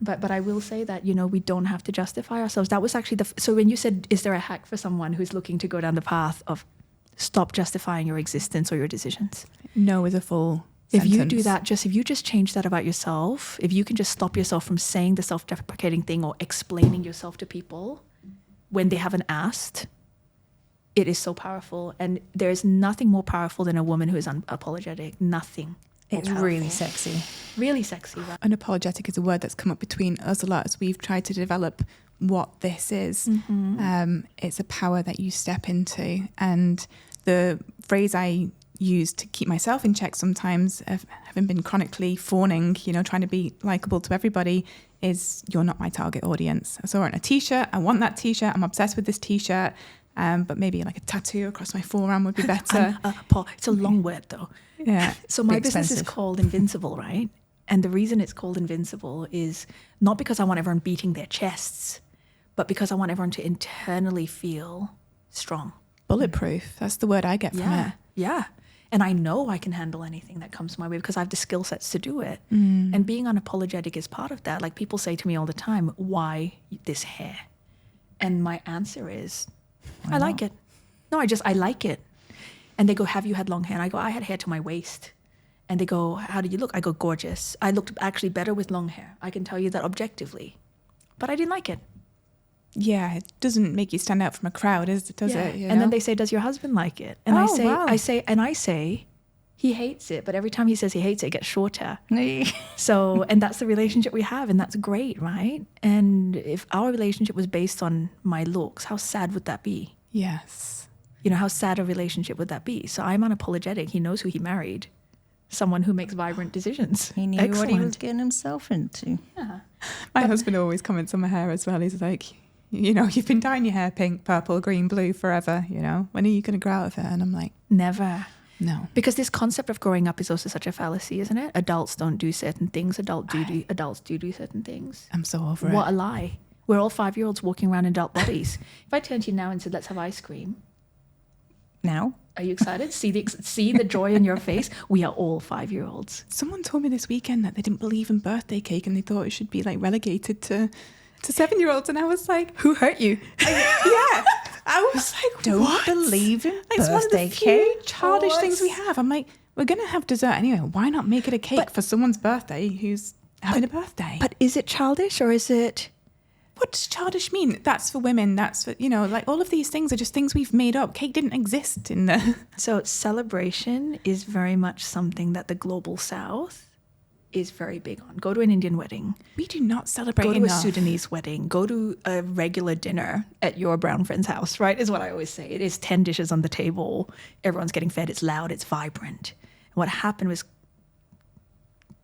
[SPEAKER 1] But I will say that, we don't have to justify ourselves. That was actually so when you said, is there a hack for someone who's looking to go down the path of stop justifying your existence or your decisions?
[SPEAKER 3] No is a full
[SPEAKER 1] If
[SPEAKER 3] sentence.
[SPEAKER 1] you do that, if you just change that about yourself, if you can just stop yourself from saying the self-deprecating thing or explaining yourself to people when they haven't asked, it is so powerful. And there is nothing more powerful than a woman who is unapologetic. Nothing.
[SPEAKER 2] It's really sexy.
[SPEAKER 1] Really sexy, right?
[SPEAKER 3] Unapologetic is a word that's come up between us a lot as we've tried to develop what this is. It's a power that you step into. And the phrase I use to keep myself in check sometimes, having been chronically fawning, trying to be likable to everybody, is you're not my target audience. I saw it on a t-shirt. I want that t-shirt. I'm obsessed with this t-shirt. But maybe like a tattoo across my forearm would be better.
[SPEAKER 1] Paul, it's a long word though.
[SPEAKER 3] Yeah.
[SPEAKER 1] So my business is called Invincible, right? And the reason it's called Invincible is not because I want everyone beating their chests, but because I want everyone to internally feel strong.
[SPEAKER 3] Bulletproof. That's the word I get from it.
[SPEAKER 1] Yeah. And I know I can handle anything that comes my way because I have the skill sets to do it. And being unapologetic is part of that. Like people say to me all the time, why this hair? And my answer is, I like it. No, I like it. And they go, have you had long hair? And I go, I had hair to my waist. And they go, how did you look? I go, gorgeous. I looked actually better with long hair. I can tell you that objectively. But I didn't like it.
[SPEAKER 3] Yeah, it doesn't make you stand out from a crowd, does it?
[SPEAKER 1] And then they say, does your husband like it? And I say, he hates it. But every time he says he hates it, it gets shorter. So, and that's the relationship we have. And that's great, right? And if our relationship was based on my looks, how sad would that be?
[SPEAKER 3] Yes.
[SPEAKER 1] How sad a relationship would that be? So I'm unapologetic. He knows who he married. Someone who makes vibrant decisions.
[SPEAKER 2] He knew what he was getting himself into.
[SPEAKER 1] Yeah.
[SPEAKER 3] My husband always comments on my hair as well. He's like, you've been dyeing your hair pink, purple, green, blue forever, When are you going to grow out of it? And I'm like,
[SPEAKER 1] never.
[SPEAKER 3] No.
[SPEAKER 1] Because this concept of growing up is also such a fallacy, isn't it? Adults don't do certain things. Adults do certain things.
[SPEAKER 3] I'm so over it.
[SPEAKER 1] What a lie. We're all 5-year-olds walking around in adult bodies. If I turned to you now and said, let's have ice cream.
[SPEAKER 2] Now?
[SPEAKER 1] Are you excited? See the joy in your face? We are all 5-year-olds.
[SPEAKER 3] Someone told me this weekend that they didn't believe in birthday cake and they thought it should be like relegated to 7-year-olds. And I was like,
[SPEAKER 1] who hurt you?
[SPEAKER 3] Yeah. I was like,
[SPEAKER 2] don't believe in
[SPEAKER 3] it's one of the few
[SPEAKER 2] cake?
[SPEAKER 3] childish things we have. I'm like, we're going to have dessert anyway. Why not make it a cake for someone's birthday who's having a birthday?
[SPEAKER 1] But is it childish or is it...
[SPEAKER 3] What does childish mean? That's for women. That's for, like all of these things are just things we've made up. Cake didn't exist in the... So
[SPEAKER 1] celebration is very much something that the global South is very big on. Go to an Indian wedding.
[SPEAKER 3] We do not celebrate
[SPEAKER 1] Go to
[SPEAKER 3] enough.
[SPEAKER 1] a Sudanese wedding. Go to a regular dinner at your brown friend's house, right? Is what I always say. It is 10 dishes on the table. Everyone's getting fed. It's loud. It's vibrant. And what happened was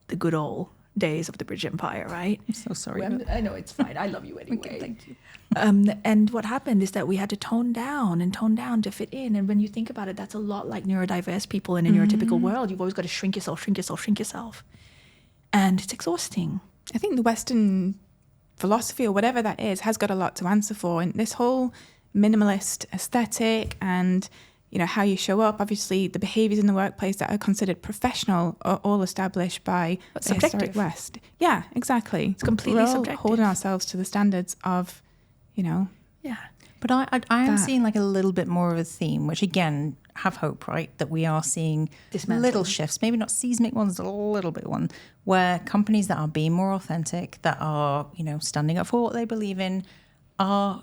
[SPEAKER 1] the good old days of the British Empire, right?
[SPEAKER 2] I'm so sorry.
[SPEAKER 1] I know, it's fine. I love you anyway.
[SPEAKER 2] Okay, thank you.
[SPEAKER 1] And what happened is that we had to tone down to fit in. And when you think about it, that's a lot like neurodiverse people in a neurotypical world. You've always got to shrink yourself. And it's exhausting.
[SPEAKER 3] I think the Western philosophy or whatever that is has got a lot to answer for. And this whole minimalist aesthetic and, how you show up. Obviously, the behaviors in the workplace that are considered professional are all established by the historic West. Yeah, exactly.
[SPEAKER 1] It's completely subjective.
[SPEAKER 3] Holding ourselves to the standards of,
[SPEAKER 1] Yeah.
[SPEAKER 2] But I am seeing like a little bit more of a theme, which again, have hope, right? That we are seeing little shifts, maybe not seismic ones, a little bit one, where companies that are being more authentic, that are, standing up for what they believe in, are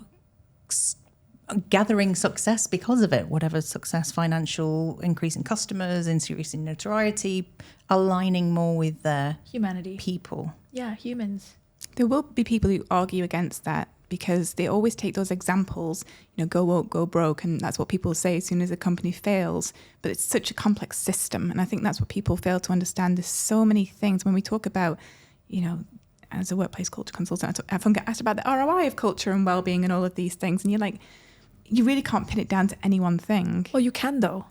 [SPEAKER 2] gathering success because of it. Whatever success, financial, increase in customers, increase in notoriety, aligning more with their
[SPEAKER 1] humanity,
[SPEAKER 2] people.
[SPEAKER 1] Yeah, humans.
[SPEAKER 3] There will be people who argue against that, because they always take those examples, go woke, go broke, and that's what people say as soon as a company fails. But it's such a complex system, and I think that's what people fail to understand. There's so many things when we talk about, as a workplace culture consultant, I often get asked about the ROI of culture and well-being and all of these things, and you're like, you really can't pin it down to any one thing.
[SPEAKER 1] Well, you can though.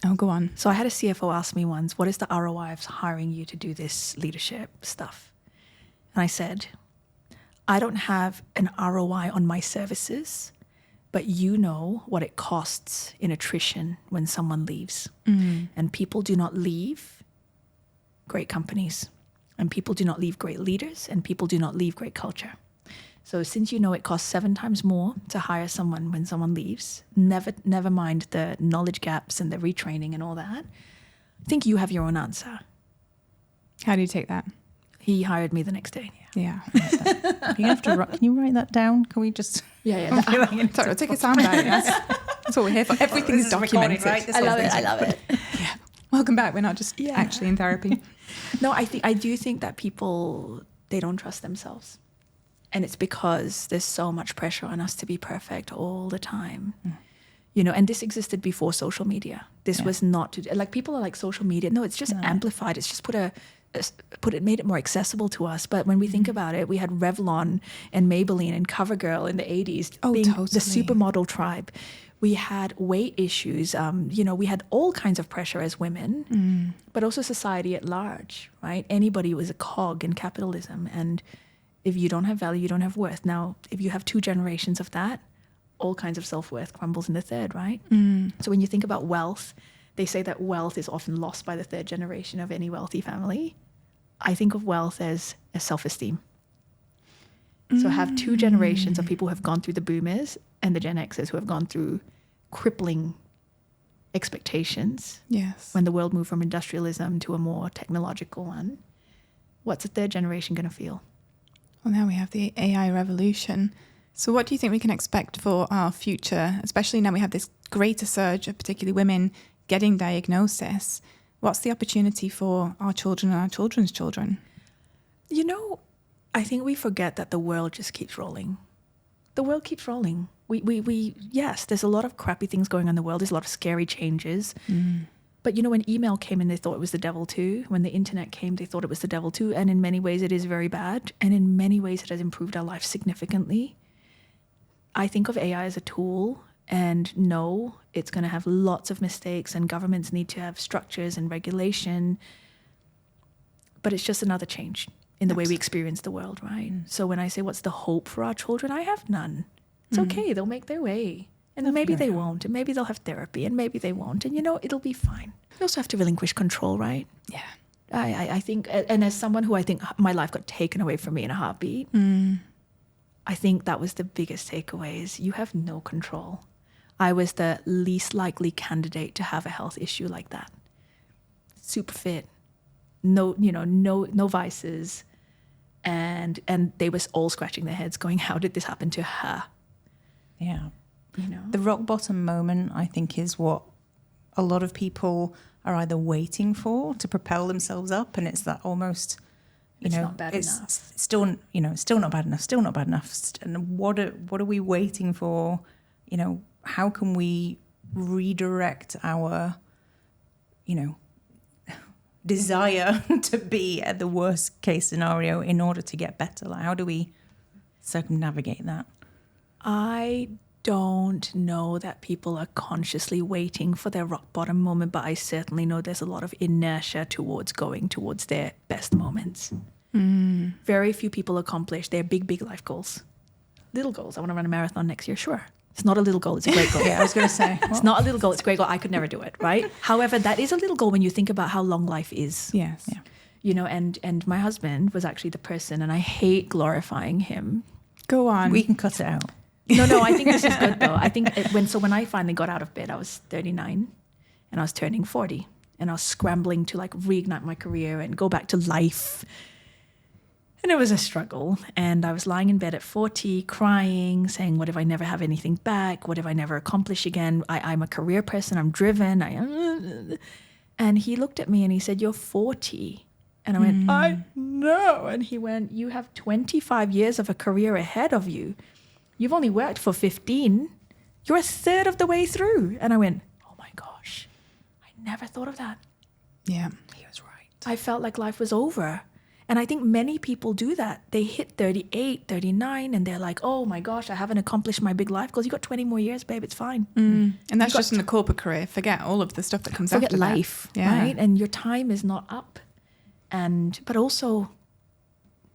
[SPEAKER 3] Oh, go on.
[SPEAKER 1] So I had a CFO ask me once, what is the ROI of hiring you to do this leadership stuff? And I said, I don't have an ROI on my services, but you know what it costs in attrition when someone leaves. And people do not leave great companies, and people do not leave great leaders, and people do not leave great culture. So since it costs 7 times more to hire someone when someone leaves, never mind the knowledge gaps and the retraining and all that, I think you have your own answer.
[SPEAKER 3] How do you take that?
[SPEAKER 1] He hired me the next day.
[SPEAKER 3] Yeah.
[SPEAKER 2] You have to. Can you write that down? Can we just?
[SPEAKER 1] Yeah.
[SPEAKER 3] Sorry, I'll take a soundbite. That's what we're here for. Everything is documented.
[SPEAKER 2] Right?
[SPEAKER 1] I love it.
[SPEAKER 3] Yeah. Welcome back. We're not just actually in therapy.
[SPEAKER 1] No, I do think that people, they don't trust themselves. And it's because there's so much pressure on us to be perfect all the time. And this existed before social media. This was not people are like social media. No, it's just amplified. It's just made it more accessible to us. But when we think about it, we had Revlon and Maybelline and CoverGirl in the 80s being
[SPEAKER 3] totally.
[SPEAKER 1] the supermodel tribe. We had weight issues. We had all kinds of pressure as women, but also society at large, right? Anybody was a cog in capitalism. And if you don't have value, you don't have worth. Now, if you have 2 generations of that, all kinds of self-worth crumbles in the third, right? So when you think about wealth, they say that wealth is often lost by the 3rd generation of any wealthy family. I think of wealth as self-esteem. So have 2 generations of people who have gone through the boomers and the Gen Xers who have gone through crippling expectations.
[SPEAKER 3] Yes.
[SPEAKER 1] When the world moved from industrialism to a more technological one. What's a 3rd generation going to feel?
[SPEAKER 3] Well, now we have the AI revolution. So what do you think we can expect for our future, especially now we have this greater surge of particularly women getting diagnosis? What's the opportunity for our children and our children's children?
[SPEAKER 1] I think we forget that the world just keeps rolling. The world keeps rolling. Yes, there's a lot of crappy things going on in the world. There's a lot of scary changes. But when email came in, they thought it was the devil too. When the internet came, they thought it was the devil too. And in many ways, it is very bad. And in many ways, it has improved our life significantly. I think of AI as a tool, and no, it's going to have lots of mistakes, and governments need to have structures and regulation. But it's just another change in the way we experience the world, right? So when I say what's the hope for our children, I have none. It's okay. They'll make their way. And maybe they won't, and maybe they'll have therapy, and maybe they won't. And, it'll be fine. We also have to relinquish control, right?
[SPEAKER 3] Yeah.
[SPEAKER 1] I think, and as someone who I think my life got taken away from me in a heartbeat, I think that was the biggest takeaway is you have no control. I was the least likely candidate to have a health issue like that. Super fit, no vices. And they was all scratching their heads going, how did this happen to her?
[SPEAKER 2] Yeah. The rock bottom moment, I think, is what a lot of people are either waiting for to propel themselves up. And it's that almost,
[SPEAKER 1] not bad enough.
[SPEAKER 2] Still not bad enough, still not bad enough. And what are we waiting for? How can we redirect our, desire to be at the worst case scenario in order to get better? Like, how do we circumnavigate that?
[SPEAKER 1] I don't know that people are consciously waiting for their rock bottom moment, but I certainly know there's a lot of inertia towards going towards their best moments. Very few people accomplish their big life goals. Little goals. I want to run a marathon next year. Sure. It's not a little goal. It's a great goal.
[SPEAKER 2] Yeah, I was going to say.
[SPEAKER 1] It's not a little goal. It's a great goal. I could never do it, right? However, that is a little goal when you think about how long life is.
[SPEAKER 3] Yes.
[SPEAKER 2] Yeah.
[SPEAKER 1] You know, and my husband was actually the person, and I hate glorifying him.
[SPEAKER 3] Go on.
[SPEAKER 2] We can cut it out.
[SPEAKER 1] No, I think this is good though. I think when I finally got out of bed, I was 39 and I was turning 40 and I was scrambling to like reignite my career and go back to life. And it was a struggle. And I was lying in bed at 40, crying, saying, what if I never have anything back? What if I never accomplish again? I'm a career person. I'm driven. And he looked at me and he said, you're 40. And I went, I know. And he went, you have 25 years of a career ahead of you. You've only worked for 15. You're a third of the way through. And I went, oh my gosh, I never thought of that.
[SPEAKER 3] Yeah.
[SPEAKER 2] He was right.
[SPEAKER 1] I felt like life was over. And I think many people do that. They hit 38, 39, and they're like, oh my gosh, I haven't accomplished my big life goals. You got 20 more years, babe, it's fine.
[SPEAKER 3] And that's just in the corporate career. Forget all of the stuff that comes after that.
[SPEAKER 1] Forget life, right? And your time is not up. But also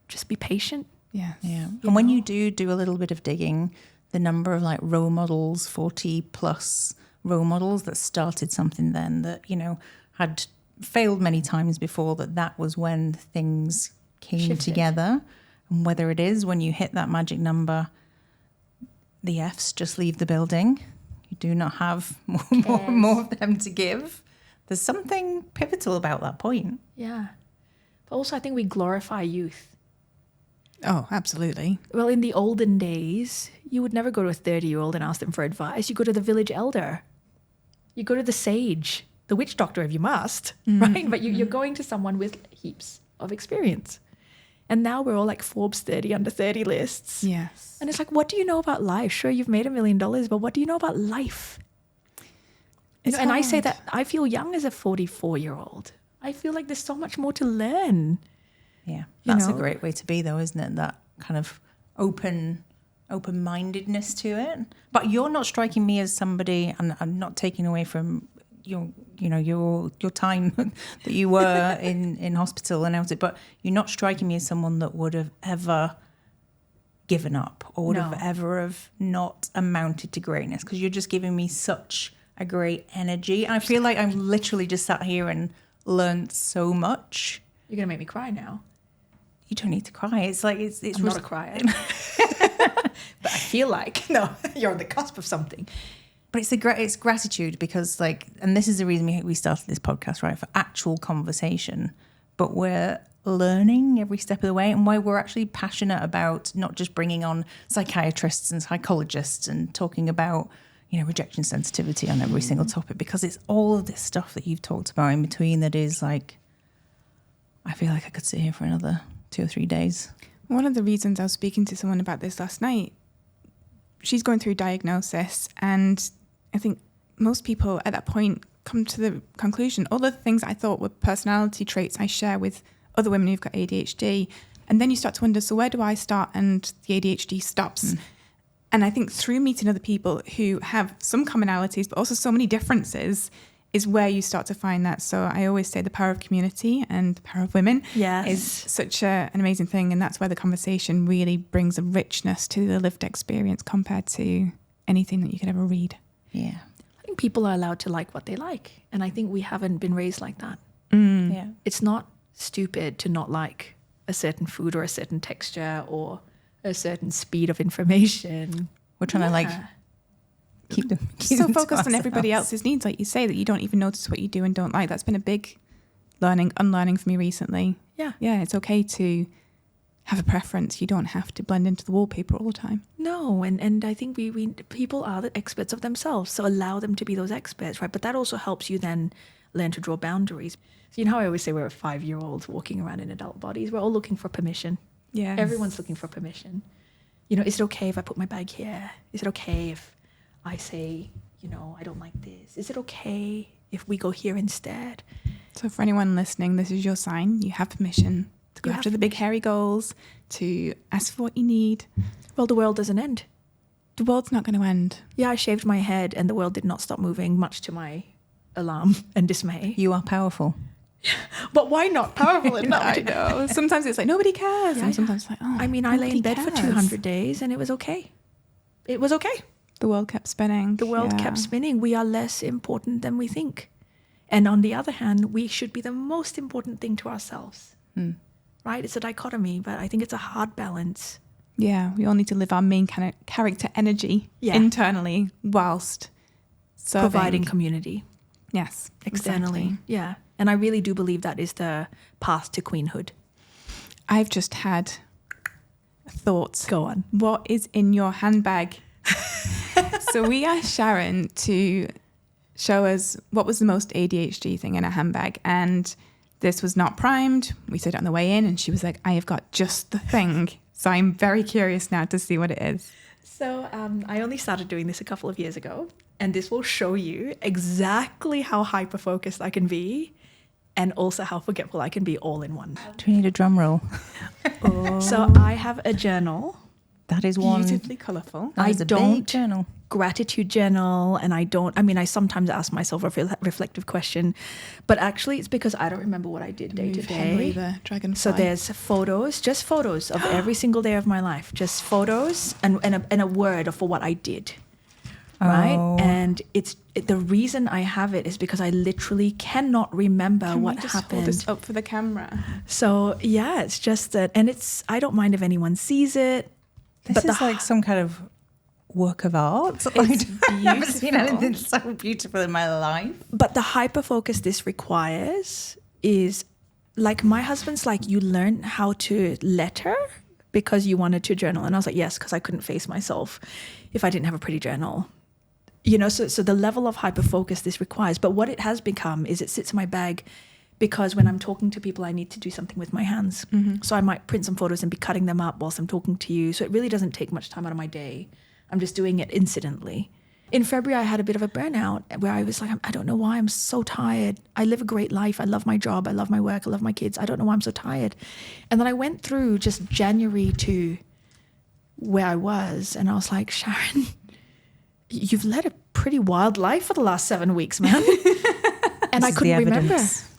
[SPEAKER 1] just be patient.
[SPEAKER 3] Yeah.
[SPEAKER 2] Yeah. And when you do a little bit of digging, the number of like role models, 40 plus role models that started something then that, you know, had failed many times before, that was when things came
[SPEAKER 1] Shifted
[SPEAKER 2] together. And whether it is when you hit that magic number, the Fs just leave the building. You do not have more of them to give. There's something pivotal about that point.
[SPEAKER 1] Yeah. But also I think we glorify youth.
[SPEAKER 3] Oh, absolutely.
[SPEAKER 1] Well, in the olden days, you would never go to a 30-year-old and ask them for advice. You go to the village elder. You go to the sage, the witch doctor if you must, right? But you're going to someone with heaps of experience. And now we're all like Forbes 30 under 30 lists.
[SPEAKER 3] Yes.
[SPEAKER 1] And it's like, what do you know about life? Sure, you've made $1 million, but what do you know about life? And I say that I feel young as a 44-year-old. I feel like there's so much more to learn.
[SPEAKER 2] Yeah, that's a great way to be, though, isn't it? That kind of open-mindedness to it. But you're not striking me as somebody, and I'm not taking away from your time that you were in hospital and out it, but you're not striking me as someone that would have ever given up or would have not amounted to greatness, because you're just giving me such a great energy. And I feel like I'm literally just sat here and learned so much.
[SPEAKER 1] You're going to make me cry now.
[SPEAKER 2] You don't need to cry. It's like it's
[SPEAKER 1] I'm not a crier. But I feel like, you're on the cusp of something.
[SPEAKER 2] But it's gratitude, because and this is the reason we started this podcast, right? For actual conversation. But we're learning every step of the way, and why we're actually passionate about not just bringing on psychiatrists and psychologists and talking about, rejection sensitivity on every single topic, because it's all of this stuff that you've talked about in between that is like, I feel like I could sit here for another 2 or 3 days.
[SPEAKER 3] One of the reasons I was speaking to someone about this last night, she's going through diagnosis, and I think most people at that point come to the conclusion, all the things I thought were personality traits I share with other women who've got ADHD. And then you start to wonder, so where do I start and the ADHD stops? And I think through meeting other people who have some commonalities, but also so many differences, is where you start to find that. So I always say the power of community and the power of women is such an amazing thing. And that's where the conversation really brings a richness to the lived experience compared to anything that you could ever read.
[SPEAKER 2] Yeah.
[SPEAKER 1] I think people are allowed to like what they like. And I think we haven't been raised like that.
[SPEAKER 2] Yeah.
[SPEAKER 1] It's not stupid to not like a certain food or a certain texture or a certain speed of information.
[SPEAKER 2] We're trying to keep them
[SPEAKER 3] so focused on everybody else's needs, like you say, that you don't even notice what you do and don't like. That's been a big unlearning for me recently.
[SPEAKER 1] Yeah.
[SPEAKER 3] It's okay to have a preference. You don't have to blend into the wallpaper all the time.
[SPEAKER 1] No, and I think we people are the experts of themselves, so allow them to be those experts, right? But that also helps you then learn to draw boundaries. So you know how I always say we're 5-year-olds walking around in adult bodies? We're all looking for permission.
[SPEAKER 3] Yeah.
[SPEAKER 1] Everyone's looking for permission. Is it okay if I put my bag here? Is it okay if I say, I don't like this? Is it okay if we go here instead?
[SPEAKER 3] So for anyone listening, this is your sign. You have permission to go after the big hairy goals, to ask for what you need.
[SPEAKER 1] Well, the world doesn't end.
[SPEAKER 3] The world's not going to end.
[SPEAKER 1] Yeah, I shaved my head and the world did not stop moving, much to my alarm and dismay.
[SPEAKER 2] You are powerful.
[SPEAKER 1] But why not powerful enough?
[SPEAKER 3] I know. Sometimes it's like, nobody cares. And sometimes it's like,
[SPEAKER 1] I lay in bed for 200 days and it was okay. It was okay.
[SPEAKER 3] The world kept spinning.
[SPEAKER 1] The world kept spinning. We are less important than we think. And on the other hand, we should be the most important thing to ourselves. Right? It's a dichotomy, but I think it's a hard balance.
[SPEAKER 3] Yeah, we all need to live our main kind of character energy internally whilst
[SPEAKER 1] providing community.
[SPEAKER 3] Yes,
[SPEAKER 1] externally. Exactly. Yeah. And I really do believe that is the path to queenhood.
[SPEAKER 3] I've just had thoughts.
[SPEAKER 1] Go on.
[SPEAKER 3] What is in your handbag? So we asked Sharon to show us what was the most ADHD thing in her handbag. And this was not primed. We said it on the way in and she was like, I have got just the thing. So I'm very curious now to see what it is.
[SPEAKER 1] So I only started doing this a couple of years ago. And this will show you exactly how hyper-focused I can be and also how forgetful I can be all in one.
[SPEAKER 2] Do we need a drum roll?
[SPEAKER 1] So I have a journal.
[SPEAKER 2] That is one.
[SPEAKER 3] Beautifully colourful.
[SPEAKER 2] I don't journal.
[SPEAKER 1] Gratitude journal, and I sometimes ask myself a reflective question, but actually it's because I don't remember what I did day to day.
[SPEAKER 3] Henry the dragonfly.
[SPEAKER 1] So there's just photos of every single day of my life, just photos and a word for what I did. Right? And the reason I have it is because I literally cannot remember what happened.
[SPEAKER 3] Hold this up for the camera.
[SPEAKER 1] So yeah, it's just that, and I don't mind if anyone sees it.
[SPEAKER 2] This is like some kind of work of art.
[SPEAKER 3] It's
[SPEAKER 2] I've never seen anything so beautiful in my life.
[SPEAKER 1] But the hyper focus this requires is, like, my husband's like, you learned how to letter because you wanted to journal. And I was like, yes, because I couldn't face myself if I didn't have a pretty journal. You know, so the level of hyper focus this requires. But what it has become is it sits in my bag because when I'm talking to people, I need to do something with my hands. Mm-hmm. So I might print some photos and be cutting them up whilst I'm talking to you. So it really doesn't take much time out of my day. I'm just doing it incidentally. In February, I had a bit of a burnout where I was like, I don't know why I'm so tired. I live a great life. I love my job. I love my work. I love my kids. I don't know why I'm so tired. And then I went through just January to where I was. And I was like, Sharon, you've led a pretty wild life for the last 7 weeks, man. And I couldn't remember.
[SPEAKER 2] Evidence.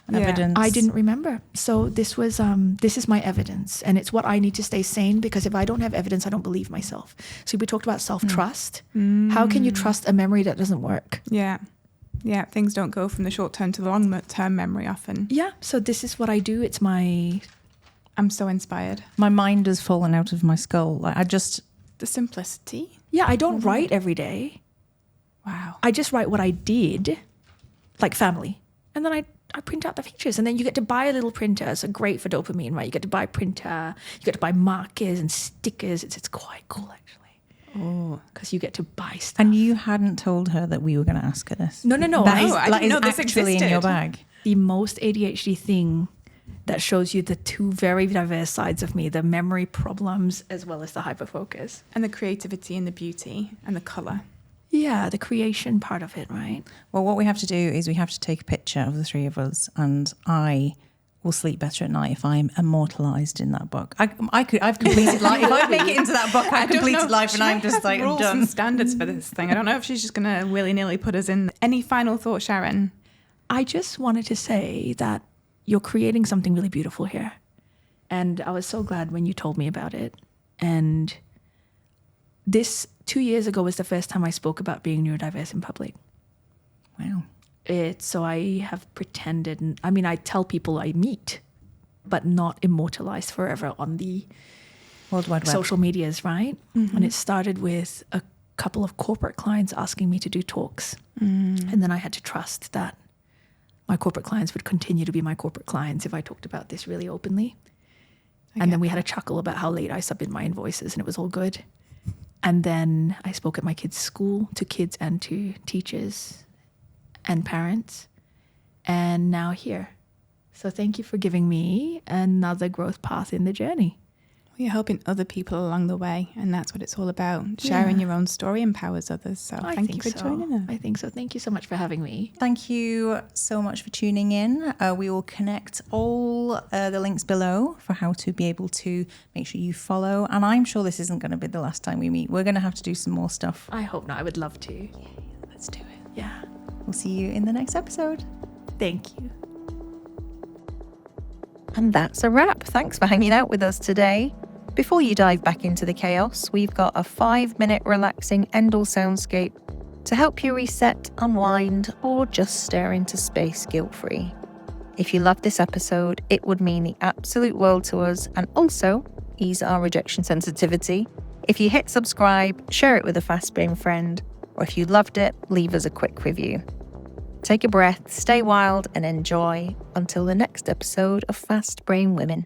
[SPEAKER 1] I didn't remember. So this is my evidence, and it's what I need to stay sane, because if I don't have evidence, I don't believe myself. So we talked about self-trust. How can you trust a memory that doesn't work?
[SPEAKER 3] Yeah. Things don't go from the short term to the long term memory often.
[SPEAKER 1] Yeah. So this is what I do.
[SPEAKER 3] I'm so inspired.
[SPEAKER 2] My mind has fallen out of my skull.
[SPEAKER 3] The simplicity.
[SPEAKER 1] Yeah. I don't write every day.
[SPEAKER 3] Wow.
[SPEAKER 1] I just write what I did, like family, and then I print out the features, and then you get to buy a little printer. It's great for dopamine, right? You get to buy a printer, you get to buy markers and stickers. It's quite cool, actually. Oh, because you get to buy stuff.
[SPEAKER 2] And you hadn't told her that we were going to ask her this?
[SPEAKER 1] No.
[SPEAKER 3] I didn't know this
[SPEAKER 2] actually
[SPEAKER 3] existed.
[SPEAKER 2] In your bag.
[SPEAKER 1] The most ADHD thing that shows you the two very diverse sides of me, the memory problems as well as the hyperfocus.
[SPEAKER 3] And the creativity and the beauty and the colour.
[SPEAKER 1] Yeah, the creation part of it, right?
[SPEAKER 2] Well, what we have to do is we have to take a picture of the three of us, and I will sleep better at night if I'm immortalised in that book. I've completed life. If I make it into that book, I've completed life, and I'm just like, I'm done.
[SPEAKER 3] And standards for this thing. I don't know if she's just going to willy-nilly put us in. Any final thoughts, Sharon?
[SPEAKER 1] I just wanted to say that you're creating something really beautiful here. And I was so glad when you told me about it. And this 2 years ago was the first time I spoke about being neurodiverse in public.
[SPEAKER 2] Wow.
[SPEAKER 1] So I have pretended, I tell people I meet, but not immortalized forever on the
[SPEAKER 2] World Wide Web.
[SPEAKER 1] Social medias, right? Mm-hmm. And it started with a couple of corporate clients asking me to do talks. And then I had to trust that my corporate clients would continue to be my corporate clients if I talked about this really openly. And then we had a chuckle about how late I submitted my invoices, and it was all good. And then I spoke at my kids' school to kids and to teachers and parents, and now here. So thank you for giving me another growth path in the journey.
[SPEAKER 3] You're helping other people along the way, and that's what it's all about. Sharing your own story empowers others. So thank you for joining us.
[SPEAKER 1] I think so. Thank you so much for having me.
[SPEAKER 2] Thank you so much for tuning in. We will connect all the links below for how to be able to make sure you follow. And I'm sure this isn't going to be the last time we meet. We're going to have to do some more stuff.
[SPEAKER 1] I hope not. I would love to.
[SPEAKER 2] Yeah, let's do it.
[SPEAKER 1] Yeah.
[SPEAKER 2] We'll see you in the next episode.
[SPEAKER 1] Thank you.
[SPEAKER 2] And that's a wrap. Thanks for hanging out with us today. Before you dive back into the chaos, we've got a 5-minute relaxing end-all soundscape to help you reset, unwind, or just stare into space guilt-free. If you loved this episode, it would mean the absolute world to us and also ease our rejection sensitivity. If you hit subscribe, share it with a fast-brain friend, or if you loved it, leave us a quick review. Take a breath, stay wild, and enjoy until the next episode of Fast Brain Women.